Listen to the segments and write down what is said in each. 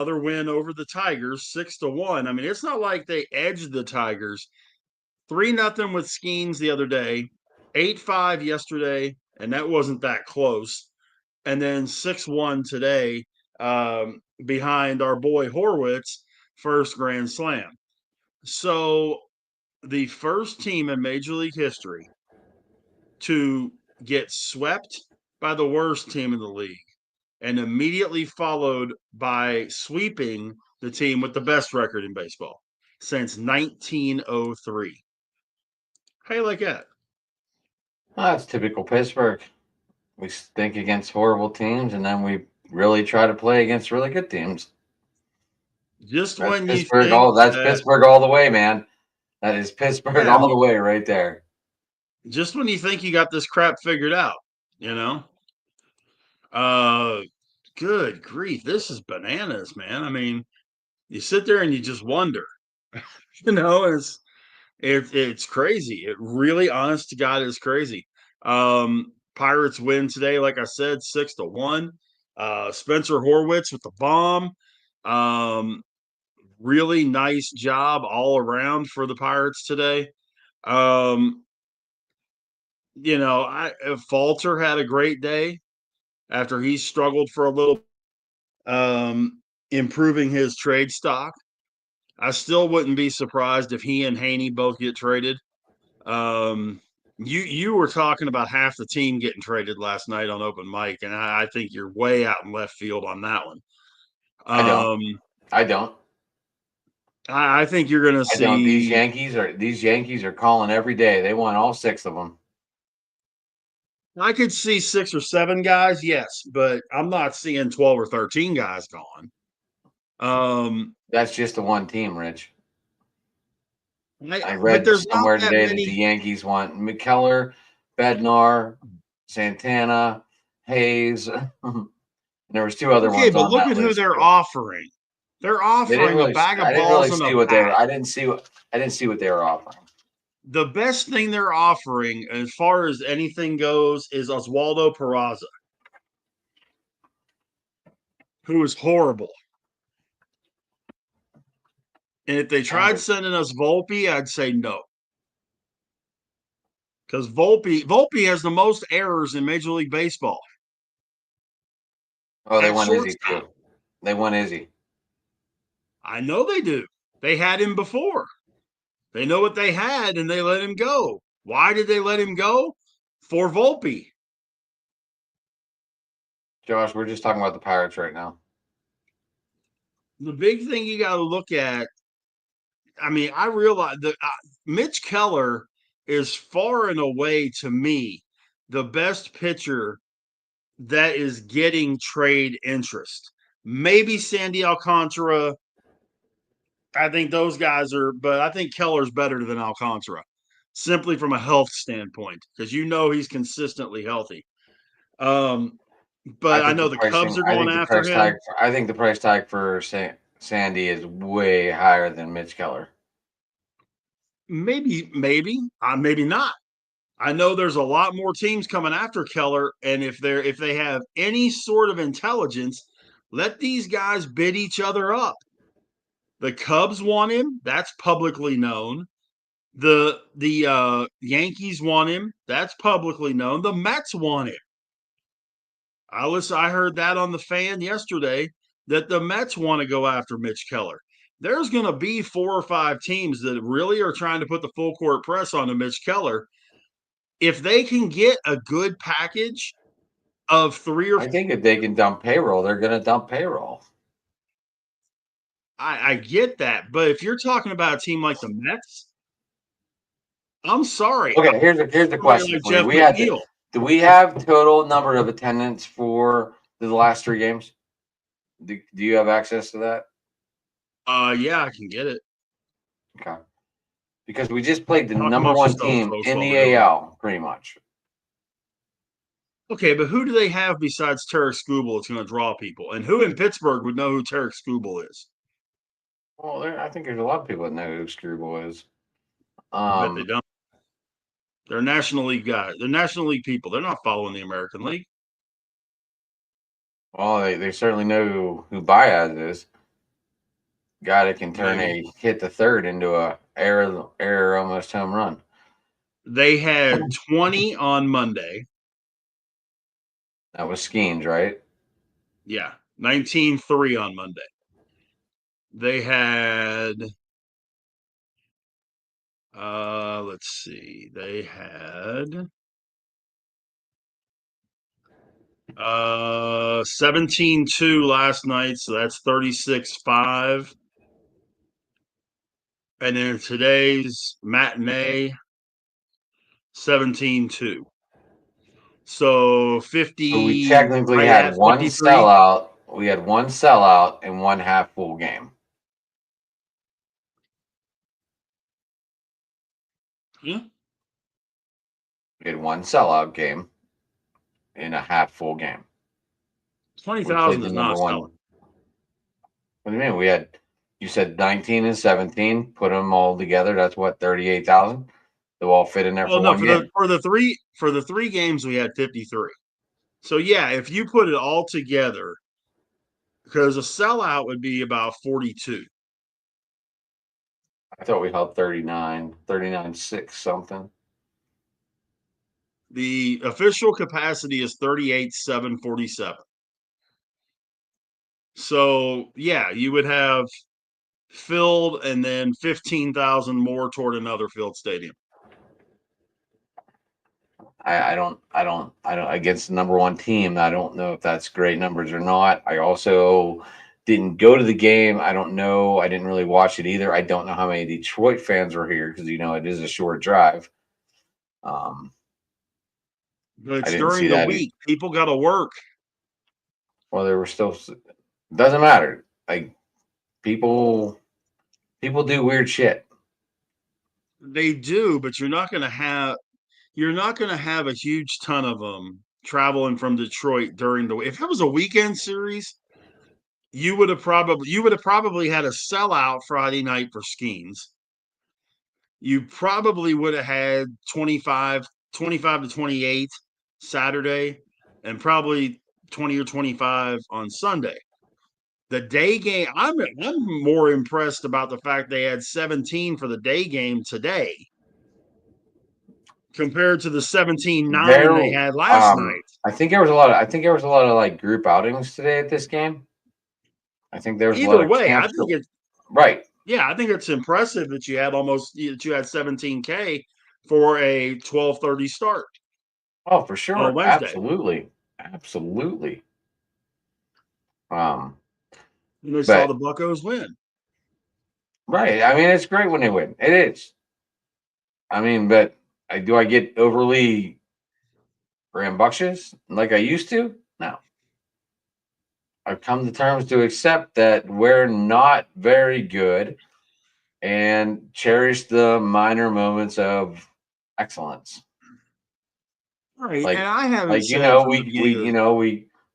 Another win over the Tigers, 6-1. I mean, it's not like they edged the Tigers. 3-0 with Skeens the other day, 8-5 yesterday, and that wasn't that close. And then 6-1 today, behind our boy Horwitz, first Grand Slam. So the first team in Major League history to get swept by the worst team in the league and immediately followed by sweeping the team with the best record in baseball since 1903. How you like that? That's typical Pittsburgh. We think against horrible teams, and then we really try to play against really good teams. Just That's when you Pittsburgh think all. That's that, Pittsburgh all the way, man. That is Pittsburgh yeah, all the way, right there. just when you think you got this crap figured out, you know? Uh, good grief, this is bananas, man. I mean, you sit there and you just wonder, it's it's crazy. It really, honest to God, is crazy. Pirates win today, like I said, 6-1. Spencer Horwitz with the bomb. Um, really nice job all around for the Pirates today. Um, Falter had a great day after he struggled for a little, improving his trade stock. I still wouldn't be surprised if he and Haney both get traded. Um, you were talking about half the team getting traded last night on open mic, and I think you're way out in left field on that one. I don't. Um, I don't. I think you're going to I don't. see. These Yankees are calling every day. They won all 6 of them. I could see 6 or 7 guys, yes, but I'm not seeing 12 or 13 guys gone. That's just the one team, Rich. I But read there's not somewhere that today that the many. Yankees want McKellar, Bednar, Santana, Hayes. There was 2 other Okay, ones but on look that at who list they're too. offering. They're They didn't offering a really. bag of I didn't really balls and see a what they were. bat. I didn't see what they were offering. The best thing they're offering, as far as anything goes, is Oswaldo Peraza, who is horrible. And if they tried sending us Volpe, I'd say no. Because Volpe has the most errors in Major League Baseball Oh, they at want Izzy shortstop. too. They want Izzy. I know they do. They had him before. They know what they had, and they let him go. Why did they let him go? For Volpe. Josh, we're just talking about the Pirates right now. The big thing you got to look at, I mean, I realize that Mitch Keller is far and away, to me, the best pitcher that is getting trade interest. Maybe Sandy Alcantara. I think those guys are, but I think Keller's better than Alcantara, simply from a health standpoint, because he's consistently healthy. Um, I but I think the know the Cubs pricing. are going after him. I think the price tag for Sandy is way higher than Mitch Keller. Maybe, maybe not. I know there's a lot more teams coming after Keller, and if they have any sort of intelligence, let these guys bid each other up. The Cubs want him. That's publicly known. The Yankees want him. That's publicly known. The Mets want him. I heard that on the Fan yesterday that the Mets want to go after Mitch Keller. There's going to be 4 or 5 teams that really are trying to put the full court press on Mitch Keller. If they can get a good package of 3 or 4, I think if they can dump payroll, they're going to dump payroll. I get that, but if you're talking about a team like the Mets, I'm sorry, Okay, here's the somebody question like for you. Jeff McNeil. Do we have total number of attendance for the last 3 games? Do you have access to that? Yeah, I can get it. Okay. Because we just played the Talk number amongst 1 yourselves, team folks, in while the we're doing it. AL, pretty much. Okay, but who do they have besides Tarek Skubal that's going to draw people? And who in Pittsburgh would know who Tarek Skubal is? Well, I think there's a lot of people that know who Screwball is. I bet they don't. They're National League guys. They're National League people. They're not following the American League. Well, they certainly know who Baez is. guy that can turn Maybe. a hit the third into a error almost home run. They had 20 on Monday. That was Skeens, right? Yeah, 19-3 on Monday. They had let's see. They had 17-2 last night, so that's 36-5. And then today's matinee 17-2. So So we 50, technically right had at one 53. sellout. We had one sellout and one half full game. Yeah. We had one sellout game in a half full game. We 20,000 played the is number not one. selling. What do you mean? You said 19 and 17, put them all together. That's what, 38,000? They'll all fit in there Well, for no, one for the game. three games we had 53. So yeah, if you put it all together, because a sellout would be about 42. I thought we held 39.6 something. The official capacity is 38,747. So yeah, you would have filled and then 15,000 more toward another filled stadium. I don't against the number one team. I don't know if that's great numbers or not. I also didn't go to the game. I don't know. I didn't really watch it either. I don't know how many Detroit fans were here because it is a short drive. Um, But I it's didn't see during the that. week. People got to work. Well, there were still doesn't matter. Like people people do weird shit. They do, but you're not going to have a huge ton of them traveling from Detroit during the week. If it was a weekend series, you would have probably had a sellout Friday night for Skeens. You probably would have had 25 to 28 Saturday and probably 20 or 25 on Sunday. The day game, I'm more impressed about the fact they had 17 for the day game today compared to the 17-9 There, they had last night. I think there was a lot of like group outings today at this game. I think there was a lot Either of way, camps. Right. I think it's impressive that you had 17K for a 12:30 start Oh, for on sure. Wednesday. Absolutely. Absolutely. Um, And they saw but the Buccos win. right. I mean, it's great when they win. It is. I mean, but do I get overly rambunctious like I used to? No. I've come to terms to accept that we're not very good and cherish the minor moments of excellence. Right. And Like, I haven't like said from the we beginning of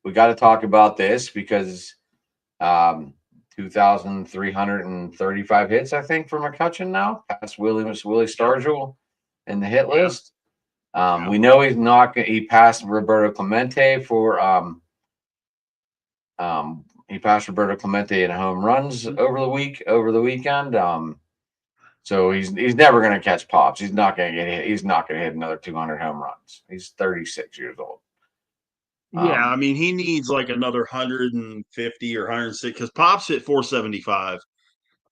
we got to talk about this because um, 2,335 hits, I think, for McCutcheon now, past Willie Yep. Stargell in the hit Yeah. list. Yeah. We know he's not. He passed Roberto Clemente he passed Roberto Clemente in home runs over the weekend. So he's never going to catch pops. He's not going to get hit. He's not going to hit another 200 home runs. He's 36 years old. Yeah. I mean, he needs like another 150 or 106 because Pops hit 475.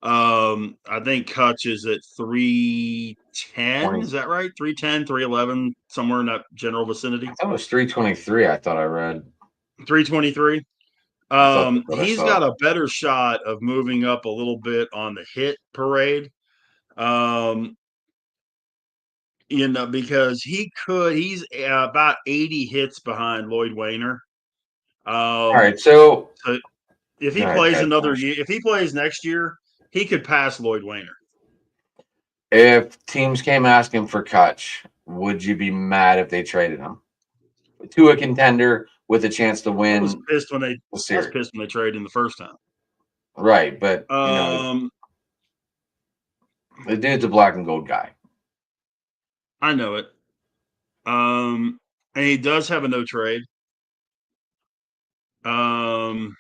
I think Kutch is at 310. 20. Is that right? 310, 311, somewhere in that general I vicinity. thought it was 323. I thought I read. 323. I thought that's what I He's saw. got a better shot of moving up a little bit on the hit parade. Um, because he's about 80 hits behind Lloyd Wayner. All right, Um, so so if go he ahead, plays Ted. another Finish. year, if he plays next year, he could pass Lloyd Wayner. If teams came asking for Kutch, would you be mad if they traded him to a contender with a chance to I was win pissed when they the I was series? pissed when they traded him the first time. Right, but Um, the dude's a black and gold guy. I know it. And he does have a no trade. Um,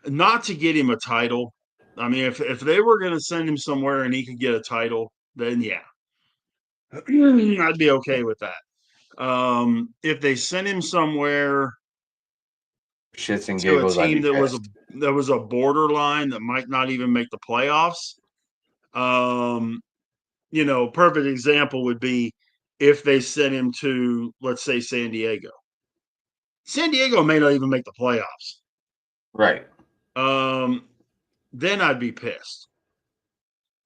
not to get him a title. I mean, if they were going to send him somewhere and he could get a title, then yeah, I'd be okay with that. If they sent him somewhere Shits and to a giggles, I'd team be pissed. that was a borderline that might not even make the playoffs, um, perfect example would be if they sent him to, let's say, San Diego. San Diego may not even make the playoffs. Right. Um, then I'd be pissed.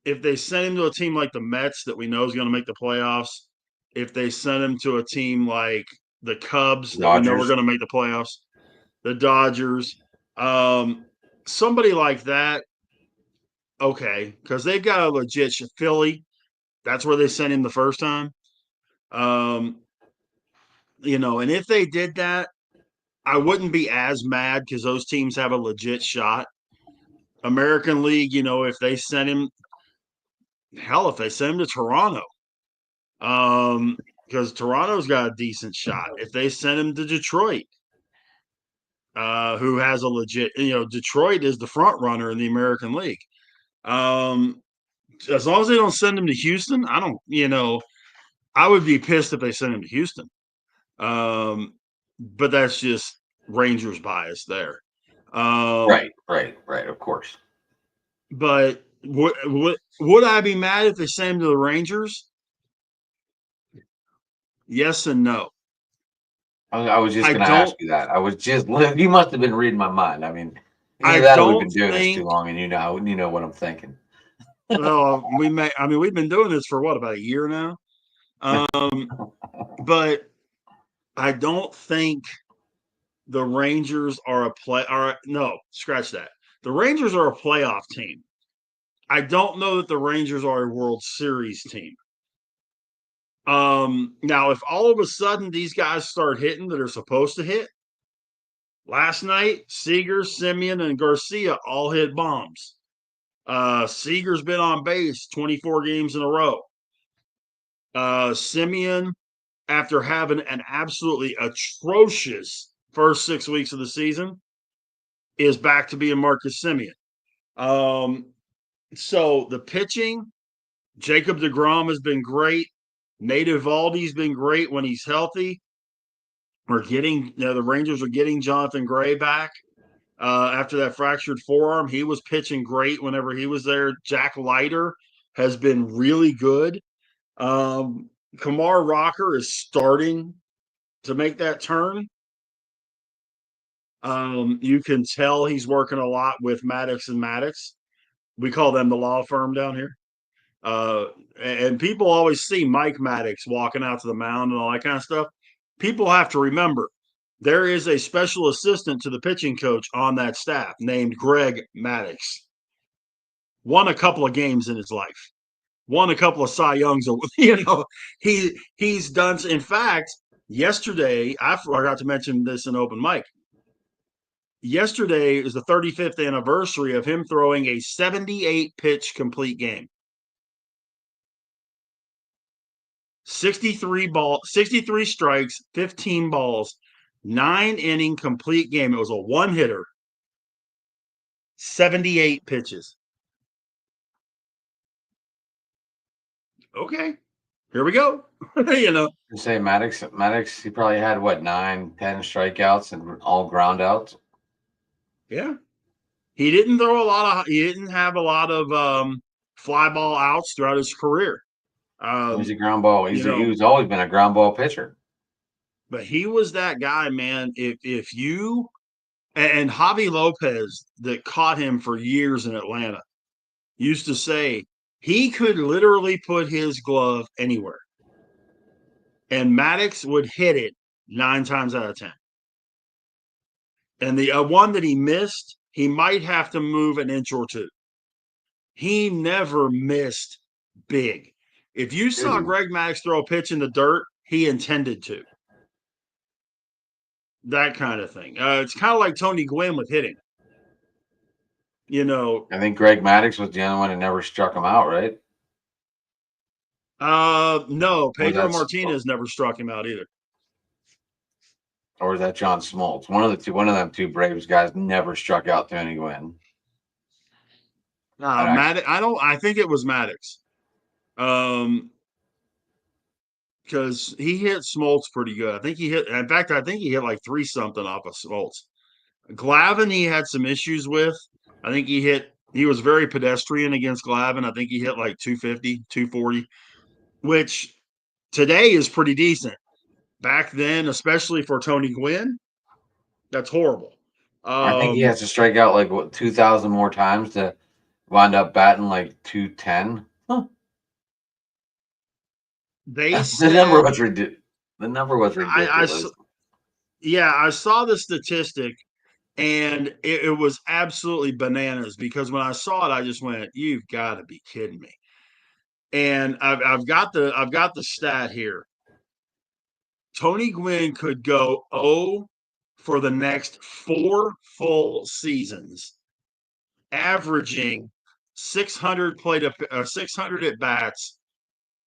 If they sent him to a team like the Mets that we know is going to make the playoffs, if they sent him to a team like the Cubs that we know are Dodgers. going to make the playoffs, the Dodgers, um, somebody like that, okay, because they've got a legit Philly. That's where they sent him the first time. Um, and if they did that, I wouldn't be as mad because those teams have a legit shot. American League, if they sent him, hell, if they sent him to Toronto, because Toronto's got a decent shot. If they sent him to Detroit, who has a legit, Detroit is the front runner in the American League. As long as they don't send him to Houston, I don't, I would be pissed if they sent him to Houston. But that's just Rangers bias there. Right. Of course. But would I be mad if they sent him to the Rangers? Yes and no. I was just I going to ask don't. you that. I was just you must have been reading my mind. I mean, I either that or we've don't been doing this too think. long, and you know what I'm thinking. Well, we may. I mean, we've been doing this for what, about a year now. But I don't think the Rangers are a play. Or no, scratch that. The Rangers are a playoff team. I don't know that the Rangers are a World Series team. Now, if all of a sudden these guys start hitting that are supposed to hit, last night Seager, Simeon, and Garcia all hit bombs. Seager's been on base 24 games in a row. Simeon, after having an absolutely atrocious first 6 weeks of the season, is back to being Marcus Simeon. So the pitching, Jacob deGrom has been great. Nate Eovaldi's been great when he's healthy. We're getting, the Rangers are getting Jonathan Gray back after that fractured forearm. He was pitching great whenever he was there. Jack Leiter has been really good. Kumar Rocker is starting to make that turn. You can tell he's working a lot with Maddox and Maddox. We call them the law firm down here. And people always see Mike Maddox walking out to the mound and all that kind of stuff. People have to remember there is a special assistant to the pitching coach on that staff named Greg Maddox. Won a couple of games in his life. Won a couple of Cy Youngs. He's done. In fact, yesterday I forgot to mention this in open mic. Yesterday is the 35th anniversary of him throwing a 78 pitch complete game. 63 strikes, 15 balls, 9-inning complete game. It was a one hitter, 78 pitches. Okay, here we go. You say Maddox, he probably had what 9, 10 strikeouts and all ground outs. Yeah, he didn't throw a lot of. He didn't have a lot of fly ball outs throughout his career. He's a ground ball. He was always been a ground ball pitcher. But he was that guy, man. If you and Javi Lopez that caught him for years in Atlanta used to say he could literally put his glove anywhere, and Maddox would hit it 9 times out of 10. And the one that he missed, he might have to move an inch or two. He never missed big. If you saw Greg Maddox throw a pitch in the dirt, he intended to. That kind of thing. It's kind of like Tony Gwynn with hitting. I think Greg Maddox was the only one that never struck him out, right? No, Pedro Martinez never struck him out either. Or is that John Smoltz? One of the two. One of them two Braves guys never struck out Tony Gwynn. Maddox. I think it was Maddox. Because he hit Smoltz pretty good. I think he hit. In fact, I think he hit like 3-something off of Smoltz. Glavine, he had some issues with. I think he hit. He was very pedestrian against Glavine. I think he hit like 250, 240, which today is pretty decent. Back then, especially for Tony Gwynn, that's horrible. I think he has to strike out like 2,000 more times to wind up batting like 210. Huh. They The number was ridiculous. I saw the statistic, and it was absolutely bananas because when I saw it, I just went, "You've got to be kidding me!" And I've got the stat here. Tony Gwynn could go 0 for the next 4 full seasons, averaging 600 at bats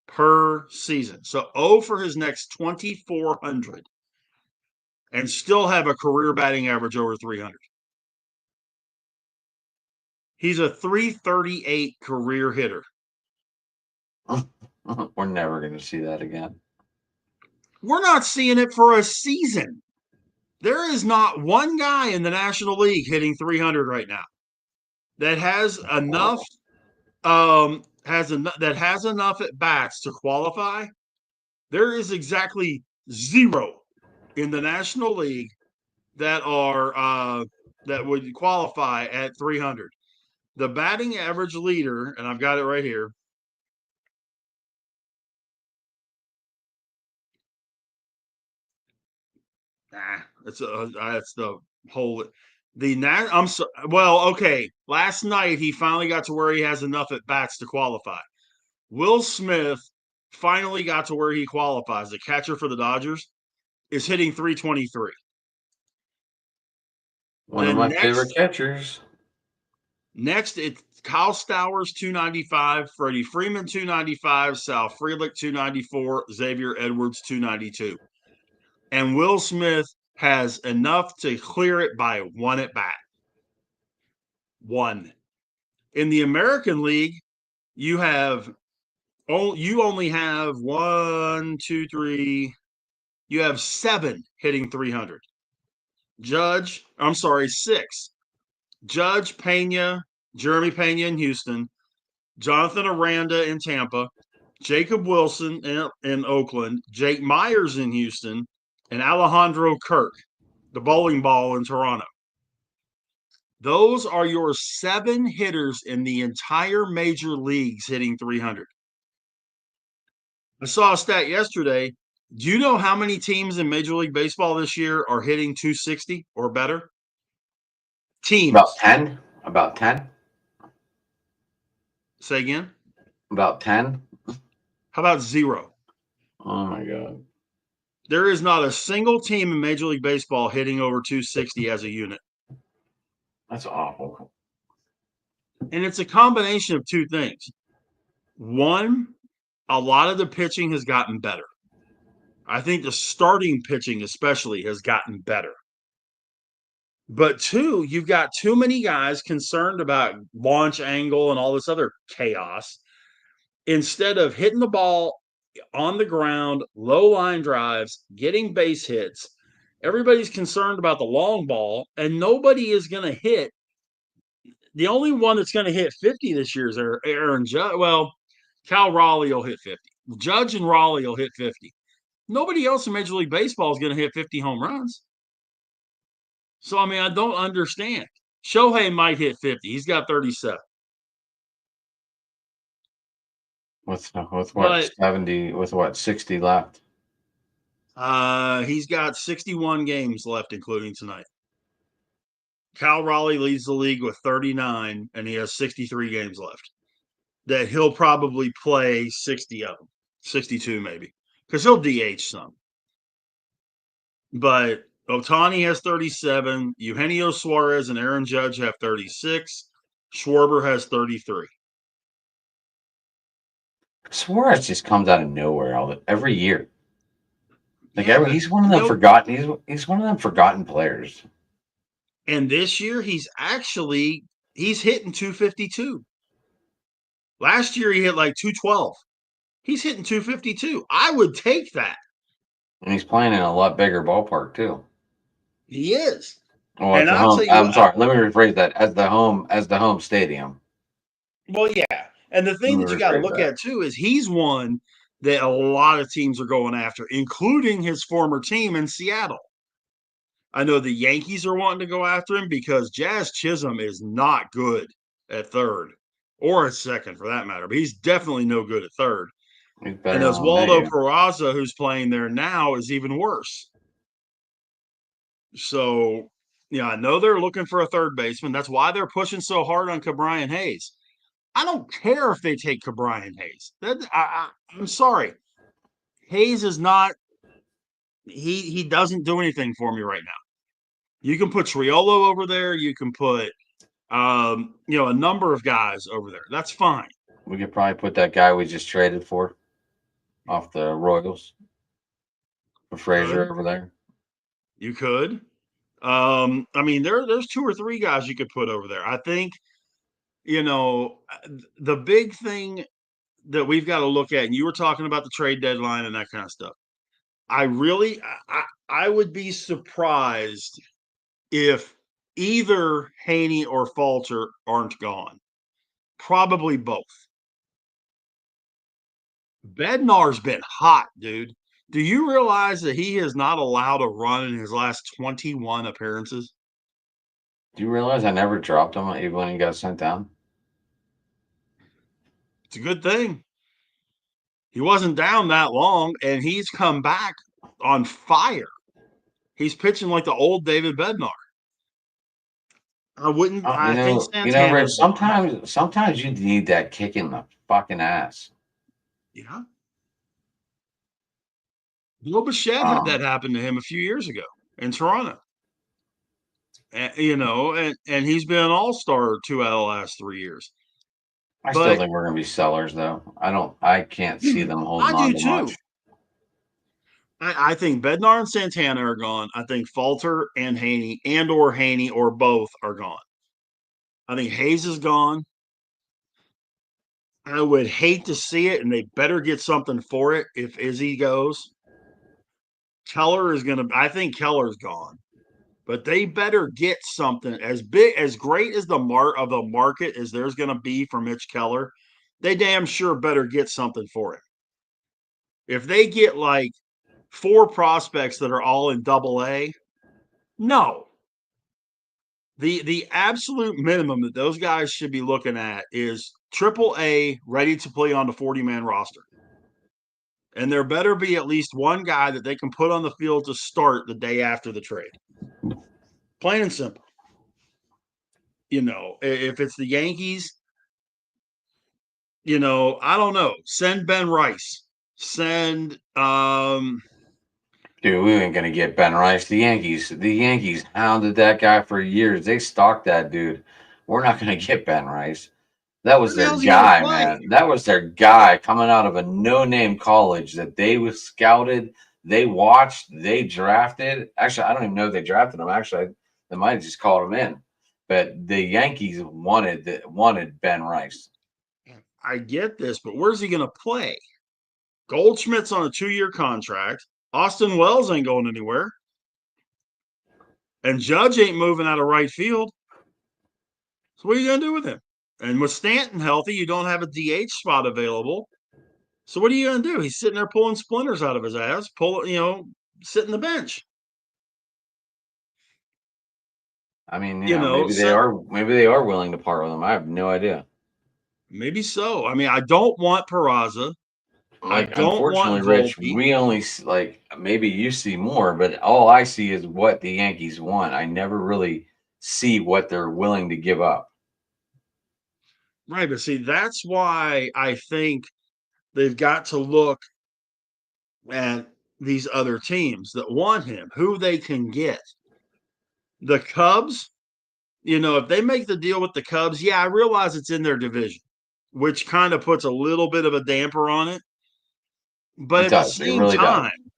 per season. So 0 for his next 2,400, and still have a career batting average over 300. He's a 338 career hitter. We're never going to see that again. We're not seeing it for a season. There is not one guy in the National League hitting 300 right now that has enough that has enough at bats to qualify. There is exactly 0 in the National League that are that would qualify at 300. The batting average leader, and I've got it right here. It's the whole okay. Last night he finally got to where he has enough at bats to qualify. Will Smith finally got to where he qualifies. The catcher for the Dodgers is hitting 323. One of my favorite catchers. Next, it's Kyle Stowers 295, Freddie Freeman 295, Sal Frelick 294, Xavier Edwards 292. And Will Smith has enough to clear it by 1 at bat. 1. In the American League, you only have 1, 2, 3. You have 7 hitting 300. 6. Judge Pena, Jeremy Pena in Houston, Jonathan Aranda in Tampa, Jacob Wilson in Oakland, Jake Myers in Houston, and Alejandro Kirk, the bowling ball in Toronto. Those are your 7 hitters in the entire major leagues hitting 300. I saw a stat yesterday. Do you know how many teams in Major League Baseball this year are hitting 260 or better? Teams. About 10? About 10? Say again? About 10? How about 0? Oh, my God. There is not a single team in Major League Baseball hitting over 260 as a unit. That's awful. And it's a combination of 2 things. One, a lot of the pitching has gotten better. I think the starting pitching especially has gotten better. But 2, you've got too many guys concerned about launch angle and all this other chaos. Instead of hitting the ball on the ground, low line drives, getting base hits, everybody's concerned about the long ball, and nobody is going to hit. The only one that's going to hit 50 this year is Aaron Judge. Well, Cal Raleigh will hit 50. Judge and Raleigh will hit 50. Nobody else in Major League Baseball is going to hit 50 home runs. So, I mean, I don't understand. Shohei might hit 50. He's got 37. With what, 70, with what, 60 left? He's got 61 games left, including tonight. Cal Raleigh leads the league with 39, and he has 63 games left. That he'll probably play 60 of them, 62 maybe, because he'll DH some. But Ohtani has 37. Eugenio Suarez and Aaron Judge have 36. Schwarber has 33. Suarez just comes out of nowhere every year. Like Yeah, he's one of them forgotten. He's one of them forgotten players. and this year he's hitting 252. Last year he hit like 212. He's hitting 252. I would take that. And he's playing in a lot bigger ballpark too. He is. Well, And it's the I'll home. tell you I'm what, sorry. Let me rephrase that as the home stadium. well, yeah. And the Let thing me that you got to rephrase look that. at too is he's one that a lot of teams are going after, including his former team in Seattle. I know the Yankees are wanting to go after him because Jazz Chisholm is not good at third or at second for that matter, but he's definitely no good at third. He's And better than Oswaldo me. Peraza, who's playing there now, is even worse. So, I know they're looking for a third baseman. That's why they're pushing so hard on Ke'Bryan Hayes. I don't care if they take Ke'Bryan Hayes. I'm sorry. Hayes is not. He doesn't do anything for me right now. You can put Triolo over there. You can put a number of guys over there. That's fine. We could probably put that guy we just traded for off the Royals for Frazier Could over there. you could? I mean, there's two or three guys you could put over there. I think the big thing that we've got to look at, and you were talking about the trade deadline and that kind of stuff. I would be surprised if either Haney or Falter aren't gone. Probably both. Bednar's been hot, dude. Do you realize that he is not allowed a run in his last 21 appearances? Do you realize I never dropped him even when he got sent down? It's a good thing. He wasn't down that long, and he's come back on fire. He's pitching like the old David Bednar. I think Rich. Santana's gone. Sometimes you need that kick in the fucking ass. Yeah. Bill Bichette had that Um, happen to him a few years ago in Toronto. And he's been an all-star 2 out of the last 3 years. I still But think we're gonna be sellers though. I can't see them I holding on do to too. much. I think Bednar and Santana are gone. I think Falter and Haney or both are gone. I think Hayes is gone. I would hate to see it, and they better get something for it if Izzy goes. I think Keller's gone. But they better get something as big, as great as the market as there's going to be for Mitch Keller. They damn sure better get something for it. If they get like 4 prospects that are all in double A, no. The absolute minimum that those guys should be looking at is triple A ready to play on the 40-man roster. And there better be at least one guy that they can put on the field to start the day after the trade. Plain and simple. If it's the Yankees, I don't know. Send Ben Rice. Send Dude, we ain't gonna get Ben Rice. The Yankees hounded that guy for years. They stalked that dude. We're not gonna get Ben Rice. That where was the their hell's he gonna guy, play? man. That was their guy coming out of a no-name college that they was scouted, they watched, they drafted. Actually, I don't even know if they drafted him. Actually, they might have just called him in. But the Yankees wanted Ben Rice. I get this, but where's he gonna play? Goldschmidt's on a 2-year contract. Austin Wells ain't going anywhere. And Judge ain't moving out of right field. So what are you going to do with him? And with Stanton healthy, you don't have a DH spot available. So what are you going to do? He's sitting there pulling splinters out of his ass, sitting the bench. I mean, So maybe they are willing to part with him. I have no idea. maybe so. I mean, I don't want Peraza. I Like, don't unfortunately, want Rich, Volpe. we only like maybe you see more, but all I see is what the Yankees want. I never really see what they're willing to give up. Right, but see, that's why I think they've got to look at these other teams that want him, who they can get. The Cubs, if they make the deal with the Cubs, yeah, I realize it's in their division, which kind of puts a little bit of a damper on it. But It at the does. It same really does. time,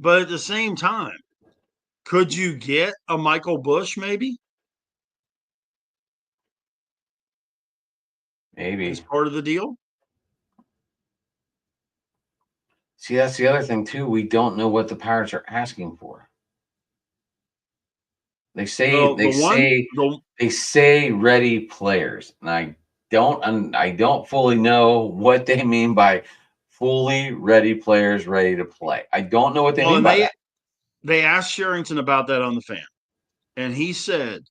But at the same time, could you get a Michael Bush maybe as Maybe. part of the deal? See, that's the other thing too. We don't know what the Pirates are asking for. They say The they one say the they say ready players, and I don't fully know what they mean by fully ready players ready to play. I don't know what they well, mean and by that. they asked Sherrington about that on the fan, and he said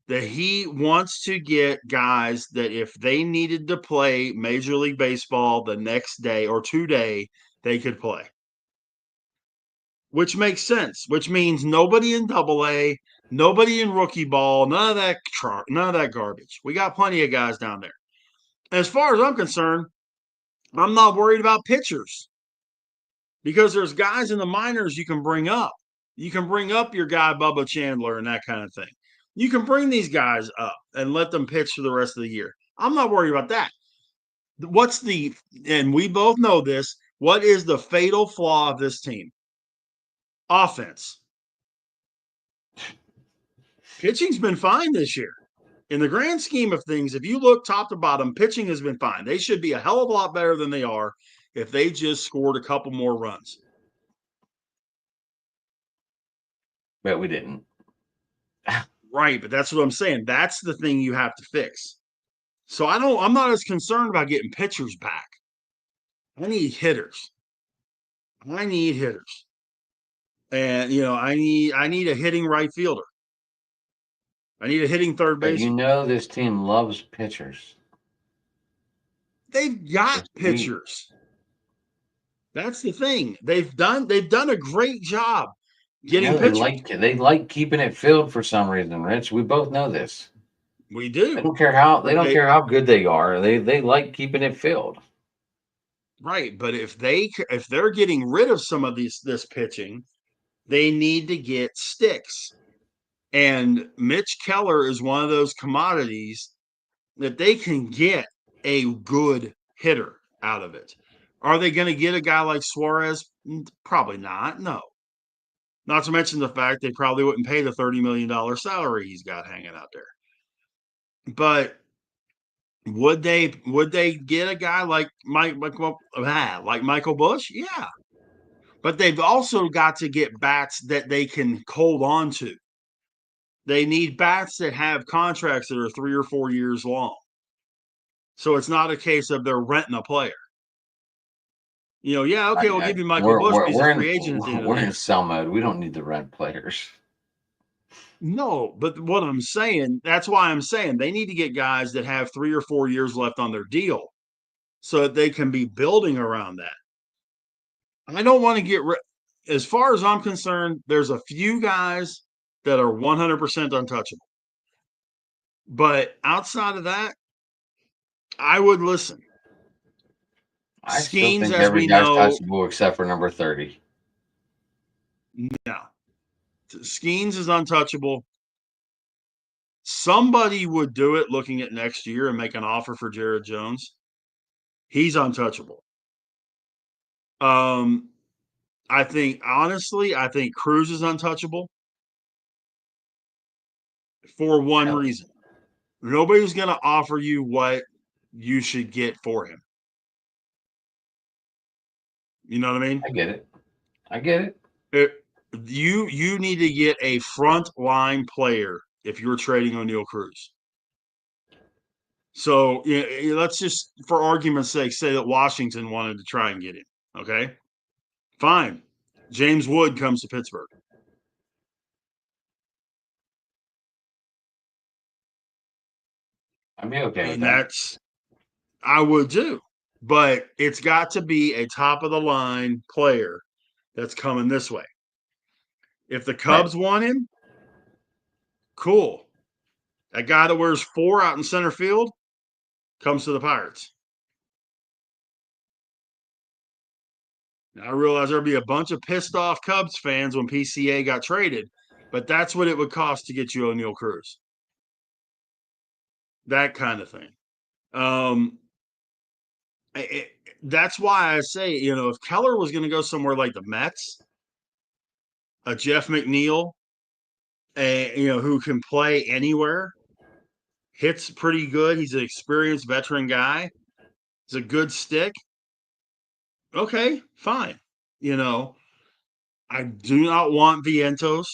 that he wants to get guys that if they needed to play Major League Baseball the next day or today, they could play. Which makes sense. Which means nobody in Double A, nobody in rookie ball, none of that garbage. We got plenty of guys down there. As far as I'm concerned, I'm not worried about pitchers because there's guys in the minors you can bring up. You can bring up your guy Bubba Chandler and that kind of thing. You can bring these guys up and let them pitch for the rest of the year. I'm not worried about that. And we both know this, what is the fatal flaw of this team? Offense. Pitching's been fine this year. In the grand scheme of things, if you look top to bottom, pitching has been fine. They should be a hell of a lot better than they are if they just scored a couple more runs. But we didn't. Right, but that's what I'm saying. That's the thing you have to fix. So I'm not as concerned about getting pitchers back. I need hitters. I need hitters. And I need a hitting right fielder. I need a hitting third But you baseman. know this team loves pitchers. They've got We pitchers. That's the thing. They've done a great job I getting know they pitchers. like keeping it filled for some reason, Rich. We both know this. We They do. don't care how they But don't care how good they are. They like keeping it filled. right, but if they're getting rid of some of this pitching, they need to get sticks. And Mitch Keller is one of those commodities that they can get a good hitter out of it. Are they going to get a guy like Suarez? Probably not. No. Not to mention the fact they probably wouldn't pay the $30 million salary he's got hanging out there. But would they get a guy like like Michael Bush? Yeah. But they've also got to get bats that they can hold on to. They need bats that have contracts that are 3 or 4 years long. So it's not a case of they're renting a player. Yeah, okay, we'll give you Michael Bush, but he's a free agent at the end of We're the in year. sell mode. We don't need to rent players. No, but what I'm saying, that's why I'm saying they need to get guys that have 3 or 4 years left on their deal so that they can be building around that. I don't want to as far as I'm concerned, there's a few guys that are 100% untouchable. But outside of that, I would listen. I still Skeens, think as every we guy's know, touchable except for number 30. no. Skeens is untouchable. Somebody would do it looking at next year and make an offer for Jared Jones. He's untouchable. Um, I think Cruz is untouchable for one Really? reason. Nobody's going to offer you what you should get for him. You know what I mean? I get it. I get it. It, you need to get a front line player if you're trading O'Neal Cruz. So let's just, for argument's sake, say that Washington wanted to try and get him. Okay, fine. James Wood comes to Pittsburgh. I'd be okay with And that. I would too, but it's got to be a top of the line player that's coming this way. If the Right. Cubs want him, cool. That guy that wears 4 out in center field comes to the Pirates. Now, I realize there'll be a bunch of pissed off Cubs fans when PCA got traded, but that's what it would cost to get you O'Neal Cruz. That kind of thing. Um, it, that's why I say, if Keller was going to go somewhere like the Mets, a Jeff McNeil, who can play anywhere, hits pretty good. He's an experienced veteran guy. He's a good stick. Okay, fine. You know, I do not want Vientos.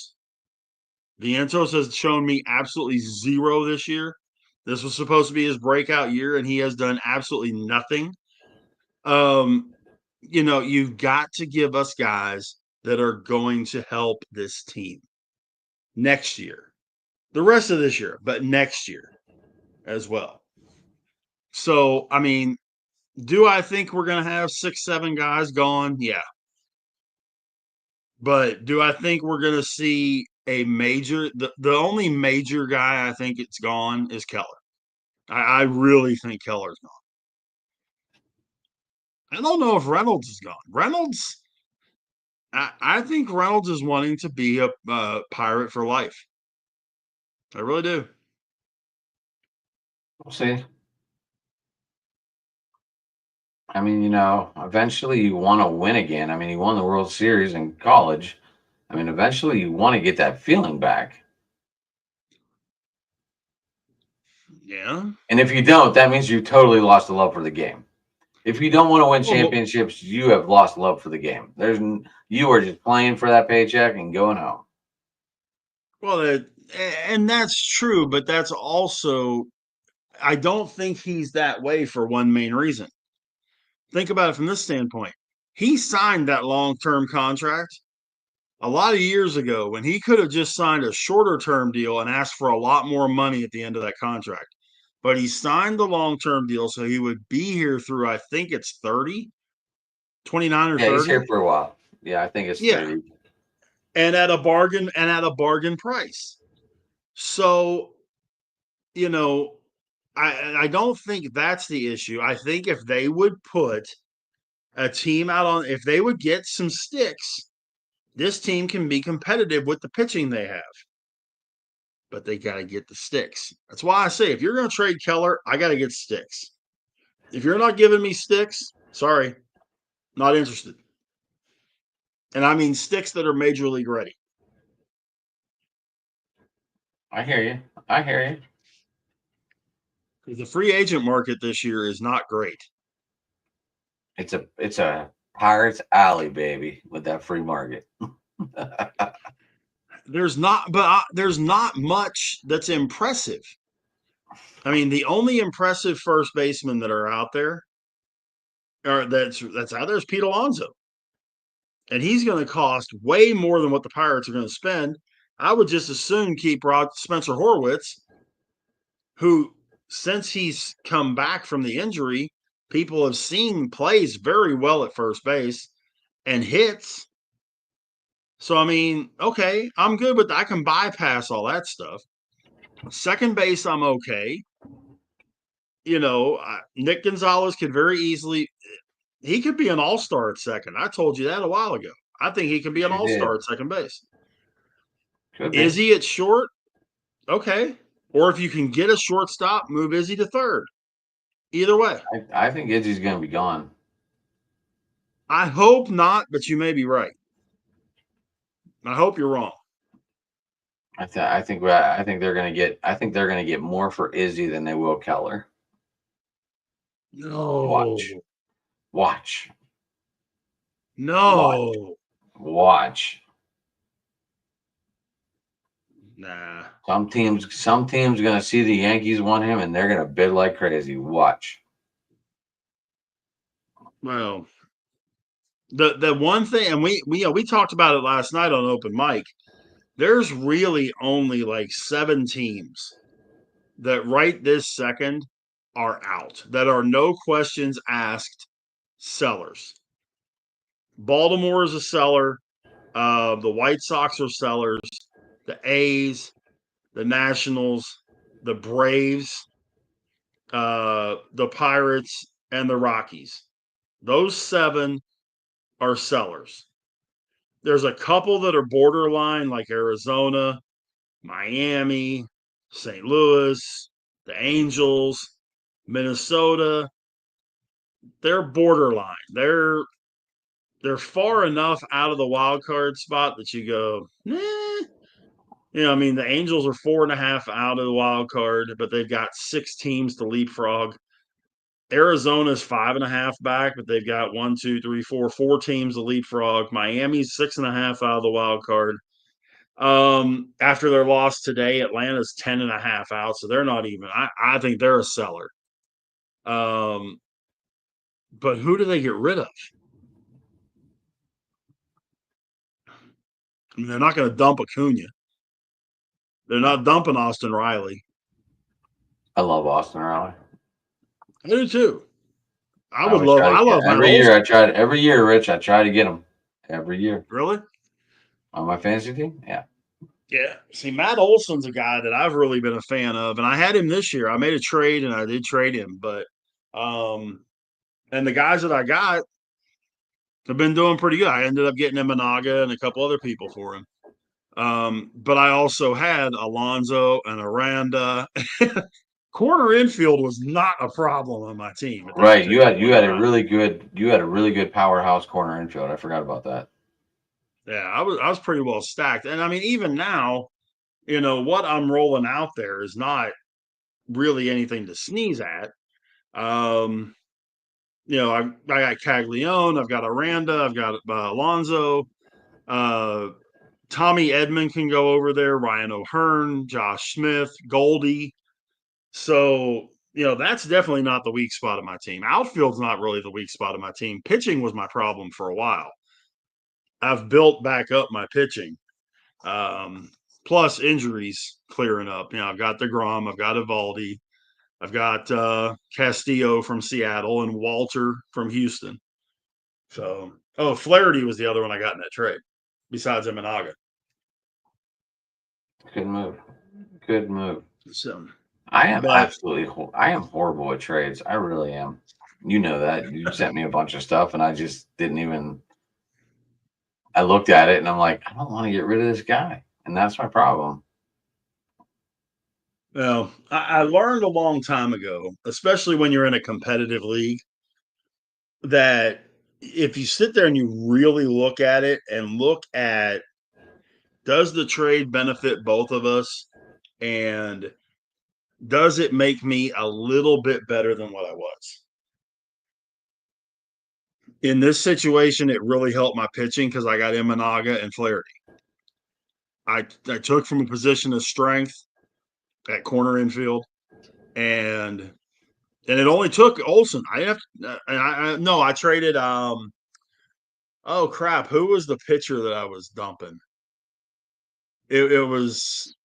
Vientos has shown me absolutely zero this year. This was supposed to be his breakout year, and he has done absolutely nothing. Um, you've got to give us guys that are going to help this team next year, the rest of this year, but next year as well. So, I mean, do I think we're going to have 6, 7 guys gone? Yeah. But do I think we're going to see a major? The only major guy I think it's gone is Keller. I really think Keller's gone. I don't know if Reynolds is gone. I think Reynolds is wanting to be a Pirate for life. I really do. We'll see. I mean, eventually you want to win again. I mean, he won the World Series in college. I mean, eventually you want to get that feeling back. Yeah. And if you don't, that means you totally lost the love for the game. If you don't want to win Well, championships, you have lost love for the game. You are just playing for that paycheck and going home. well, and that's true, but that's also I don't think he's that way for one main reason. Think about it from this standpoint. He signed that long-term contract a lot of years ago when he could have just signed a shorter term deal and asked for a lot more money at the end of that contract. But he signed the long term deal so he would be here through, I think it's 30, 29 or Yeah, he's 30. here for a while. Yeah, I think it's Yeah. 30. And at a bargain price. So, you know, I don't think that's the issue. I think if they would put a team out on, if they would get some sticks, this team can be competitive with the pitching they have. But they got to get the sticks. That's why I say if you're going to trade Keller, I got to get sticks. If you're not giving me sticks, sorry, not interested. And I mean sticks that are major league ready. I hear you. I hear you. Because the free agent market this year is not great. It's a Pirates alley, baby, with that free market. There's not much that's impressive. I mean, the only impressive first basemen that are out there, or that's out there, is Pete Alonso, and he's going to cost way more than what the Pirates are going to spend. I would just as soon keep Spencer Horwitz, who, since he's come back from the injury, people have seen plays very well at first base and hits. So, I mean, okay, I'm good with that. I can bypass all that stuff. Second base, I'm okay. Nick Gonzalez could very easily, he could be an all-star at second. I told you that a while ago. I think he can be an Sure all-star did. at second base. Could be. Izzy at short, okay. Or if you can get a shortstop, move Izzy to third. Either way. I think Izzy's going to be gone. I hope not, but you may be right. I hope you're wrong. I think they're going to get. I think they're going to get more for Izzy than they will Keller. Watch. No. Watch. Watch. No. Watch. Nah. Some teams going to see the Yankees want him, and they're going to bid like crazy. Watch. Well, the one thing, and we talked about it last night on open mic. There's really only like 7 teams that right this second are out, that are no questions asked sellers. Baltimore is a seller. The White Sox are sellers. The A's, the Nationals, the Braves, the Pirates, and the Rockies. Those 7 are sellers. There's a couple that are borderline, like Arizona, Miami, St. Louis, the Angels, Minnesota. They're borderline. they're far enough out of the wild card spot that you go, nah. I mean, the Angels are 4.5 out of the wild card, but they've got 6 teams to leapfrog. Arizona's 5.5 back, but they've got 4 teams to leapfrog. Miami's 6.5 out of the wild card. After their loss today, Atlanta's 10.5 out, so they're not even. I think they're a seller. But who do they get rid of? I mean, they're not going to dump Acuna. They're not dumping Austin Riley. I love Austin Riley. I do too. I love Matt every year. Olson. I tried every year, Rich. I try to get him every year Really? on my fantasy team. Yeah. Yeah. See, Matt Olson's a guy that I've really been a fan of, and I had him this year. I made a trade, and I did trade him, but and the guys that I got have been doing pretty good. I ended up getting Imanaga and a couple other people for him. But I also had Alonso and Aranda. Corner infield was not a problem on my team at that Right. You particular had point in a time. really good powerhouse corner infield. I forgot about that. Yeah, I was pretty well stacked. And I mean, even now, what I'm rolling out there is not really anything to sneeze at. Um, I got Caglione, I've got Aranda, I've got Alonso, uh, Tommy Edmond can go over there, Ryan O'Hearn, Josh Smith, Goldie. So, that's definitely not the weak spot of my team. Outfield's not really the weak spot of my team. Pitching was my problem for a while. I've built back up my pitching. Um, Plus injuries clearing up. I've got DeGrom, I've got Evaldi, I've got Castillo from Seattle and Walter from Houston. So, Flaherty was the other one I got in that trade, besides Imanaga. Good move. Good move. So, I am but absolutely. I am horrible at trades. I really am. You know that. You sent me a bunch of stuff, and I just didn't even. I looked at it, and I'm like, I don't want to get rid of this guy, and that's my problem. well, I learned a long time ago, especially when you're in a competitive league, that if you sit there and you really look at it and look at, does the trade benefit both of us, and does it make me a little bit better than what I was? In this situation, it really helped my pitching because I got Imanaga and Flaherty. I took from a position of strength at corner infield, and it only took Olson. I traded. Oh crap! Who was the pitcher that I was dumping? It was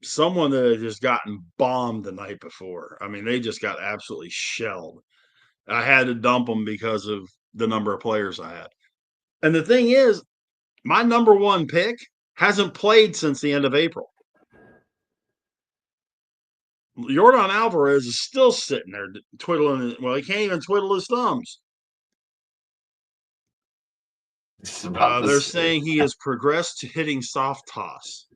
someone that had just gotten bombed the night before. I mean, they just got absolutely shelled. I had to dump them because of the number of players I had. And the thing is, my number one pick hasn't played since the end of April. Jordan Alvarez is still sitting there twiddling. Well, he can't even twiddle his thumbs. It's about They're this. Is saying he has progressed to hitting soft toss.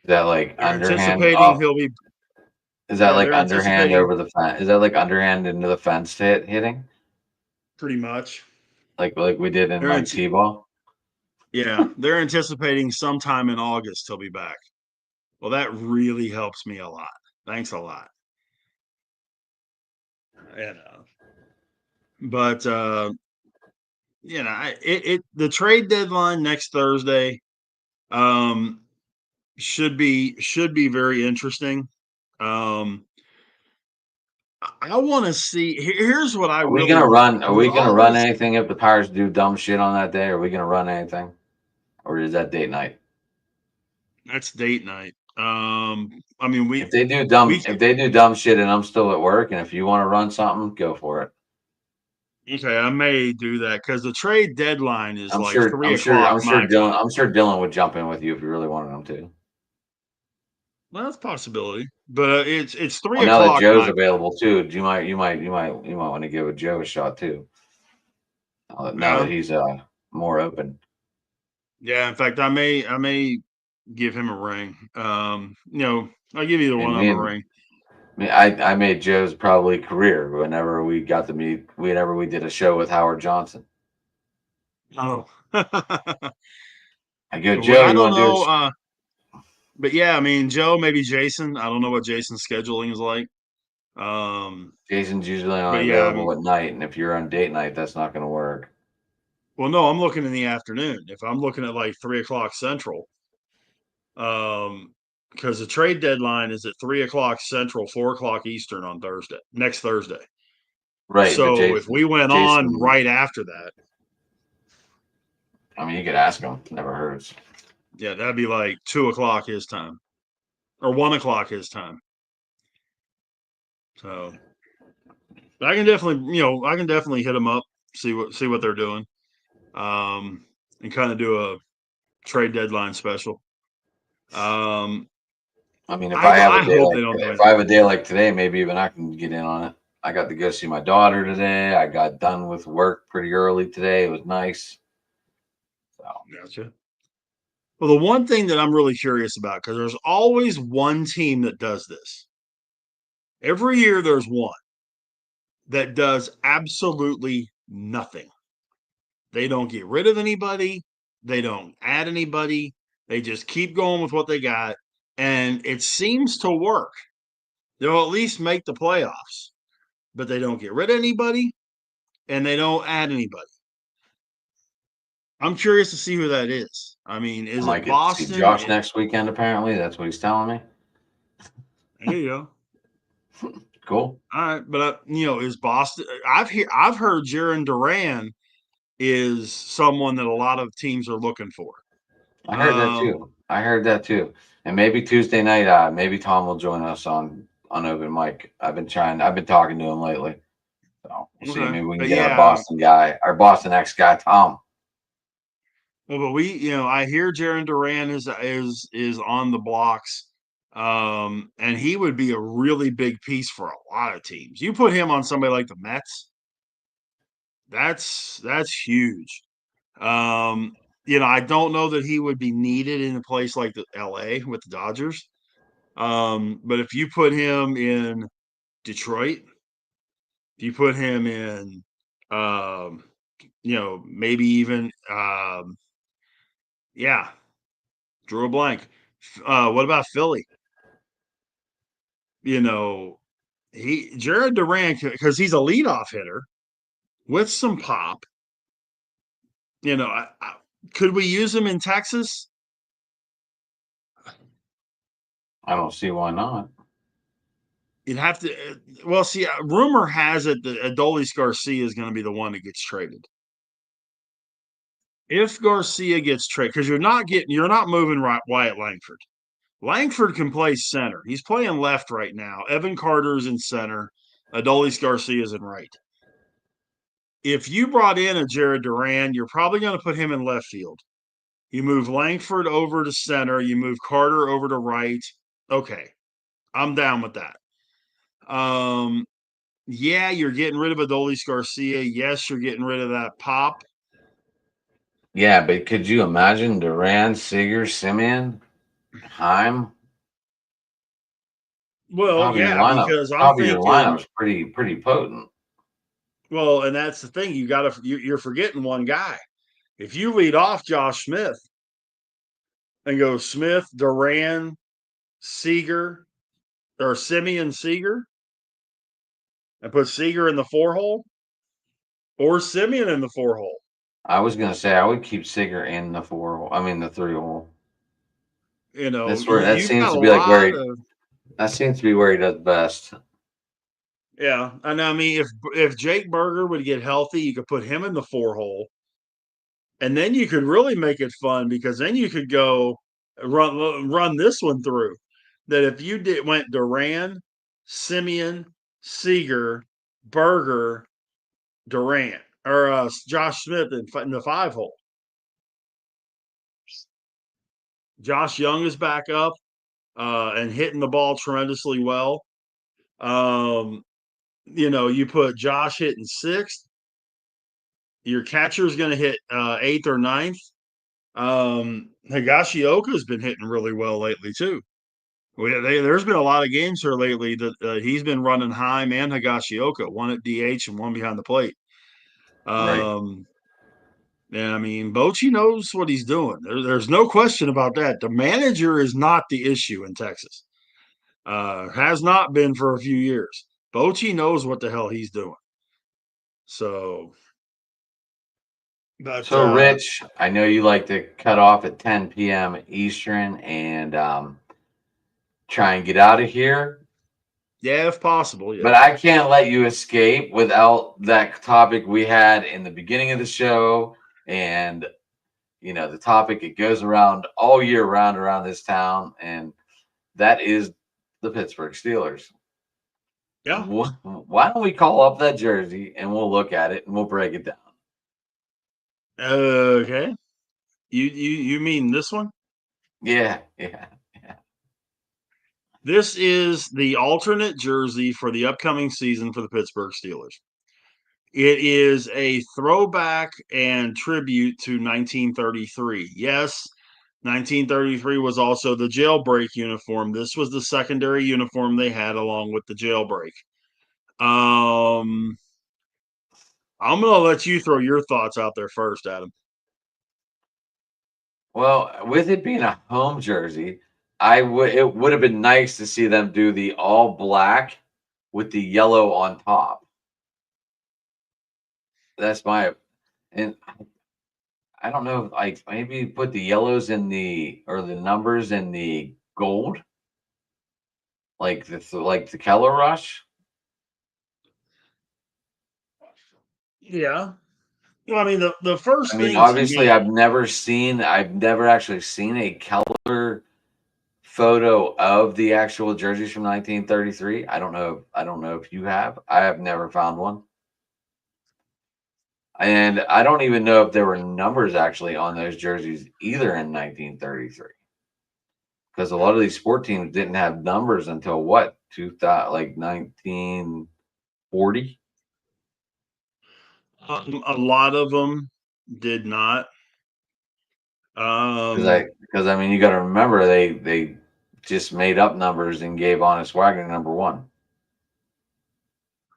that like They're underhand anticipating off? he'll be. Is that Yeah, like they're underhand anticipating over the fence? Is that like underhand into the fence hitting? pretty much. Like we did in They're like T-ball? yeah, they're anticipating sometime in August he'll be back. Well, that really helps me a lot. Thanks a lot. You know, but the trade deadline next Thursday um, should be very interesting. Um, I want to see. Here's what I really want Are with we gonna all run this. anything if the Pirates do dumb shit on that day? Are we gonna run anything? Or is that date night? That's date night. I mean, we If they do dumb shit and I'm still at work, and if you want to run something, go for it. okay. I may do that because the trade deadline is like 3 o'clock my time. I'm sure Dylan would jump in with you if you really wanted him to. Well, that's a possibility, but it's three Well, now that o'clock Joe's my. available too, you might want to give Joe a shot too. Now that Yeah, he's more open. yeah. In fact, I may give him a ring. I'll give either one And of them a ring. mean, I made Joe's probably career whenever we got to meet, whenever we did a show with Howard Johnson. Oh, I go, well, Joe, I you don't want to do know. this? But yeah, I mean, Joe, maybe Jason. I don't know what Jason's scheduling is like. Jason's usually But only yeah, available at night, and if you're on date night, that's not going to work. well, no, I'm looking in the afternoon. If I'm looking at like 3 o'clock Central, because the trade deadline is at 3 o'clock Central, 4 o'clock Eastern on Thursday, next Thursday. Right, but So if we went on Jason, right after that, I mean, you could ask him. Never hurts. yeah, that'd be like 2 o'clock his time or 1 o'clock his time. So I can definitely, I can definitely hit them up, see what they're doing, and kind of do a trade deadline special. Um, I mean, if I I have a I day hope like they don't do if I anything. have a day like today, maybe even I can get in on it. I got to go see my daughter today. I got done with work pretty early today. It was nice. So Gotcha. Well, the one thing that I'm really curious about, because there's always one team that does this. Every year, there's one that does absolutely nothing. They don't get rid of anybody. They don't add anybody. They just keep going with what they got. And it seems to work. They'll at least make the playoffs, but they don't get rid of anybody and they don't add anybody. I'm curious to see who that is. I mean, I is might it get to see Boston? Josh next weekend. Apparently, that's what he's telling me. There you go. Cool. All right, but is Boston? I've heard Jaron Duran is someone that a lot of teams are looking for. I heard that Um, too. I heard that too. And maybe Tuesday night, maybe Tom will join us on open mic. I've been talking to him lately. So we'll see. okay, Maybe we can but get our yeah, Boston guy, our Boston ex guy, Tom. well, but I hear Jaron Duran is on the blocks, and he would be a really big piece for a lot of teams. You put him on somebody like the Mets, that's huge. Um, I don't know that he would be needed in a place like the LA with the Dodgers. But if you put him in Detroit, if you put him in, um, maybe even, yeah, drew a blank. What about Philly? You know, Jared Duran, because he's a leadoff hitter with some pop. Could we use him in Texas? I don't see why not. You'd have to. Well, see, rumor has it that Adolis Garcia is going to be the one that gets traded. If Garcia gets traded, because you're not moving right Wyatt Langford. Langford can play center. He's playing left right now. Evan Carter's in center. Adolis Garcia's in right. If you brought in a Jared Duran, you're probably going to put him in left field. You move Langford over to center. You move Carter over to right. Okay, I'm down with that. Yeah, you're getting rid of Adolis Garcia. Yes, you're getting rid of that pop. Yeah, but could you imagine Duran, Seager, Simeon, Heim? Well, yeah, because I'm Top of your thinking, lineup's pretty potent. well, and that's the thing. You're forgetting one guy. If you lead off Josh Smith and go Smith, Duran, Seager, or Simeon Seager, and put Seager in the 4 hole or Simeon in the 4 hole. I was gonna say I would keep Seager in the 4 hole. I mean the 3 hole. That's where that You've seems got to a be like where lot he of, that seems to be where he does best. yeah. And I mean, if Jake Berger would get healthy, you could put him in the 4 hole, and then you could really make it fun because then you could go run this one through. That if you went Duran, Simeon, Seager, Berger, Durant, or Josh Smith in the 5 hole. Josh Young is back up and hitting the ball tremendously well. You put Josh hitting sixth. Your catcher is going to hit eighth or ninth. Higashioka has been hitting really well lately too. There's been a lot of games here lately that he's been running Heim and Higashioka, one at DH and one behind the plate. Right. And I mean, Bochy knows what he's doing. There's no question about that. The manager is not the issue in Texas. Has not been for a few years. Bochy knows what the hell he's doing. So, but So, Rich, I know you like to cut off at 10 p.m. Eastern and try and get out of here, yeah, if possible, but yeah. I can't let you escape without that topic we had in the beginning of the show. And, the topic, it goes around all year round around this town, and that is the Pittsburgh Steelers. Yeah. Why don't we call up that jersey and we'll look at it and we'll break it down? Okay. You mean this one? Yeah, yeah, yeah. This is the alternate jersey for the upcoming season for the Pittsburgh Steelers. It is a throwback and tribute to 1933. Yes, 1933 was also the jailbreak uniform. This was the secondary uniform they had along with the jailbreak. I'm going to let you throw your thoughts out there first, Adam. Well, with it being a home jersey, it would have been nice to see them do the all black with the yellow on top. That's my and I don't know, like maybe put the yellows in the numbers in the gold, like the Keller Rush. Yeah. Well, I mean, the first I mean, thing to obviously, me, I've never actually seen a Keller photo of the actual jerseys from 1933. I don't know if you have. I have never found one. And I don't even know if there were numbers actually on those jerseys either in 1933. Because a lot of these sport teams didn't have numbers until what, 2000, like 1940? a lot of them did not. Because I mean, you got to remember they just made up numbers and gave Honest Wagner number one.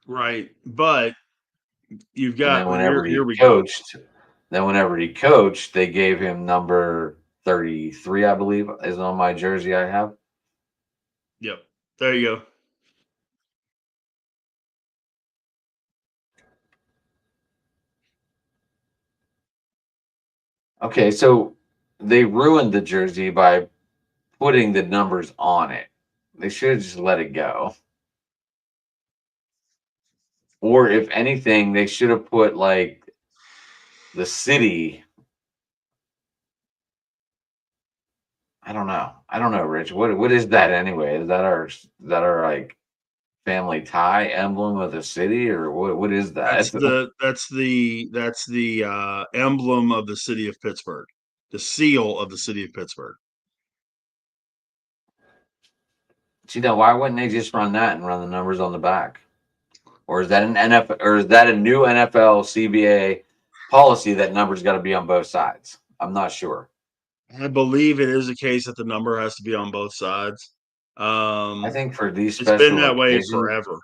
Right. But you've And got then whenever here he we go. coached, they gave him number 33, I believe, is on my jersey I have. Yep. There you go. Okay, so they ruined the jersey by putting the numbers on it. They should have just let it go. Or if anything, they should have put like the city. I don't know. I don't know, Rich. What is that anyway? Is that our like family tie emblem of the city, or what is that? That's the emblem of the city of Pittsburgh. The seal of the city of Pittsburgh. Why wouldn't they just run that and run the numbers on the back? Or is that an NFL or is that a new NFL CBA policy that numbers got to be on both sides? I'm not sure. I believe it is a case that the number has to be on both sides. I think for these It's been special that way occasions, forever.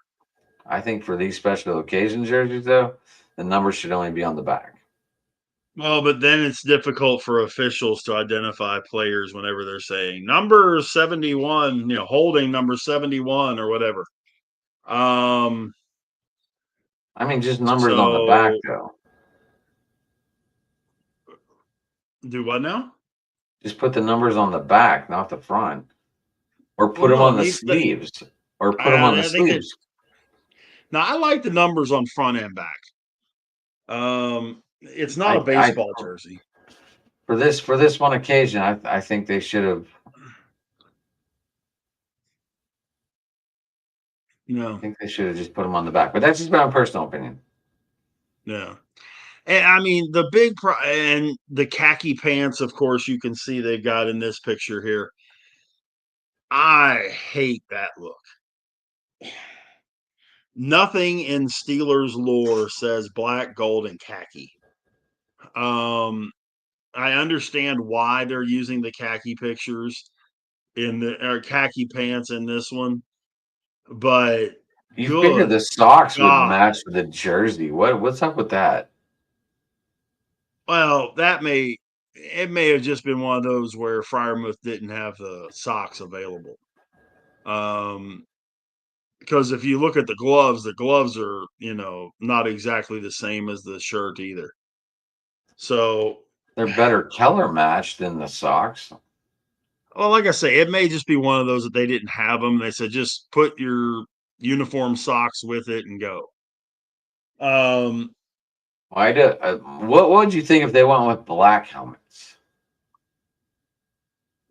I think for these special occasion jerseys though, the numbers should only be on the back. Well, but then it's difficult for officials to identify players whenever they're saying number 71, holding number 71 or whatever. I mean, just numbers on the back So though. do what now? Just put the numbers on the back, not the front, or Well, put them no, on the sleeves, or put them on the I think that sleeves. now I like the numbers on front and back. It's not a I baseball jersey. for this one occasion, I think they should have. I No, think they should have just put them on the back. But that's just my personal opinion. no. And I mean, and the khaki pants, of course, you can see they got in this picture here. I hate that look. Nothing in Steelers lore says black, gold, and khaki. Um, I understand why they're using the khaki pictures. in the or khaki pants in this one, but You figured good the socks would God. match the jersey. What's up with that? Well, it may have just been one of those where Fryermuth didn't have the socks available. Um, because if you look at the gloves are, not exactly the same as the shirt either. So, They're better color match than the socks. well, like I say, it may just be one of those that they didn't have them. They said just put your uniform socks with it and go. Um, Why do? What would you think if they went with black helmets?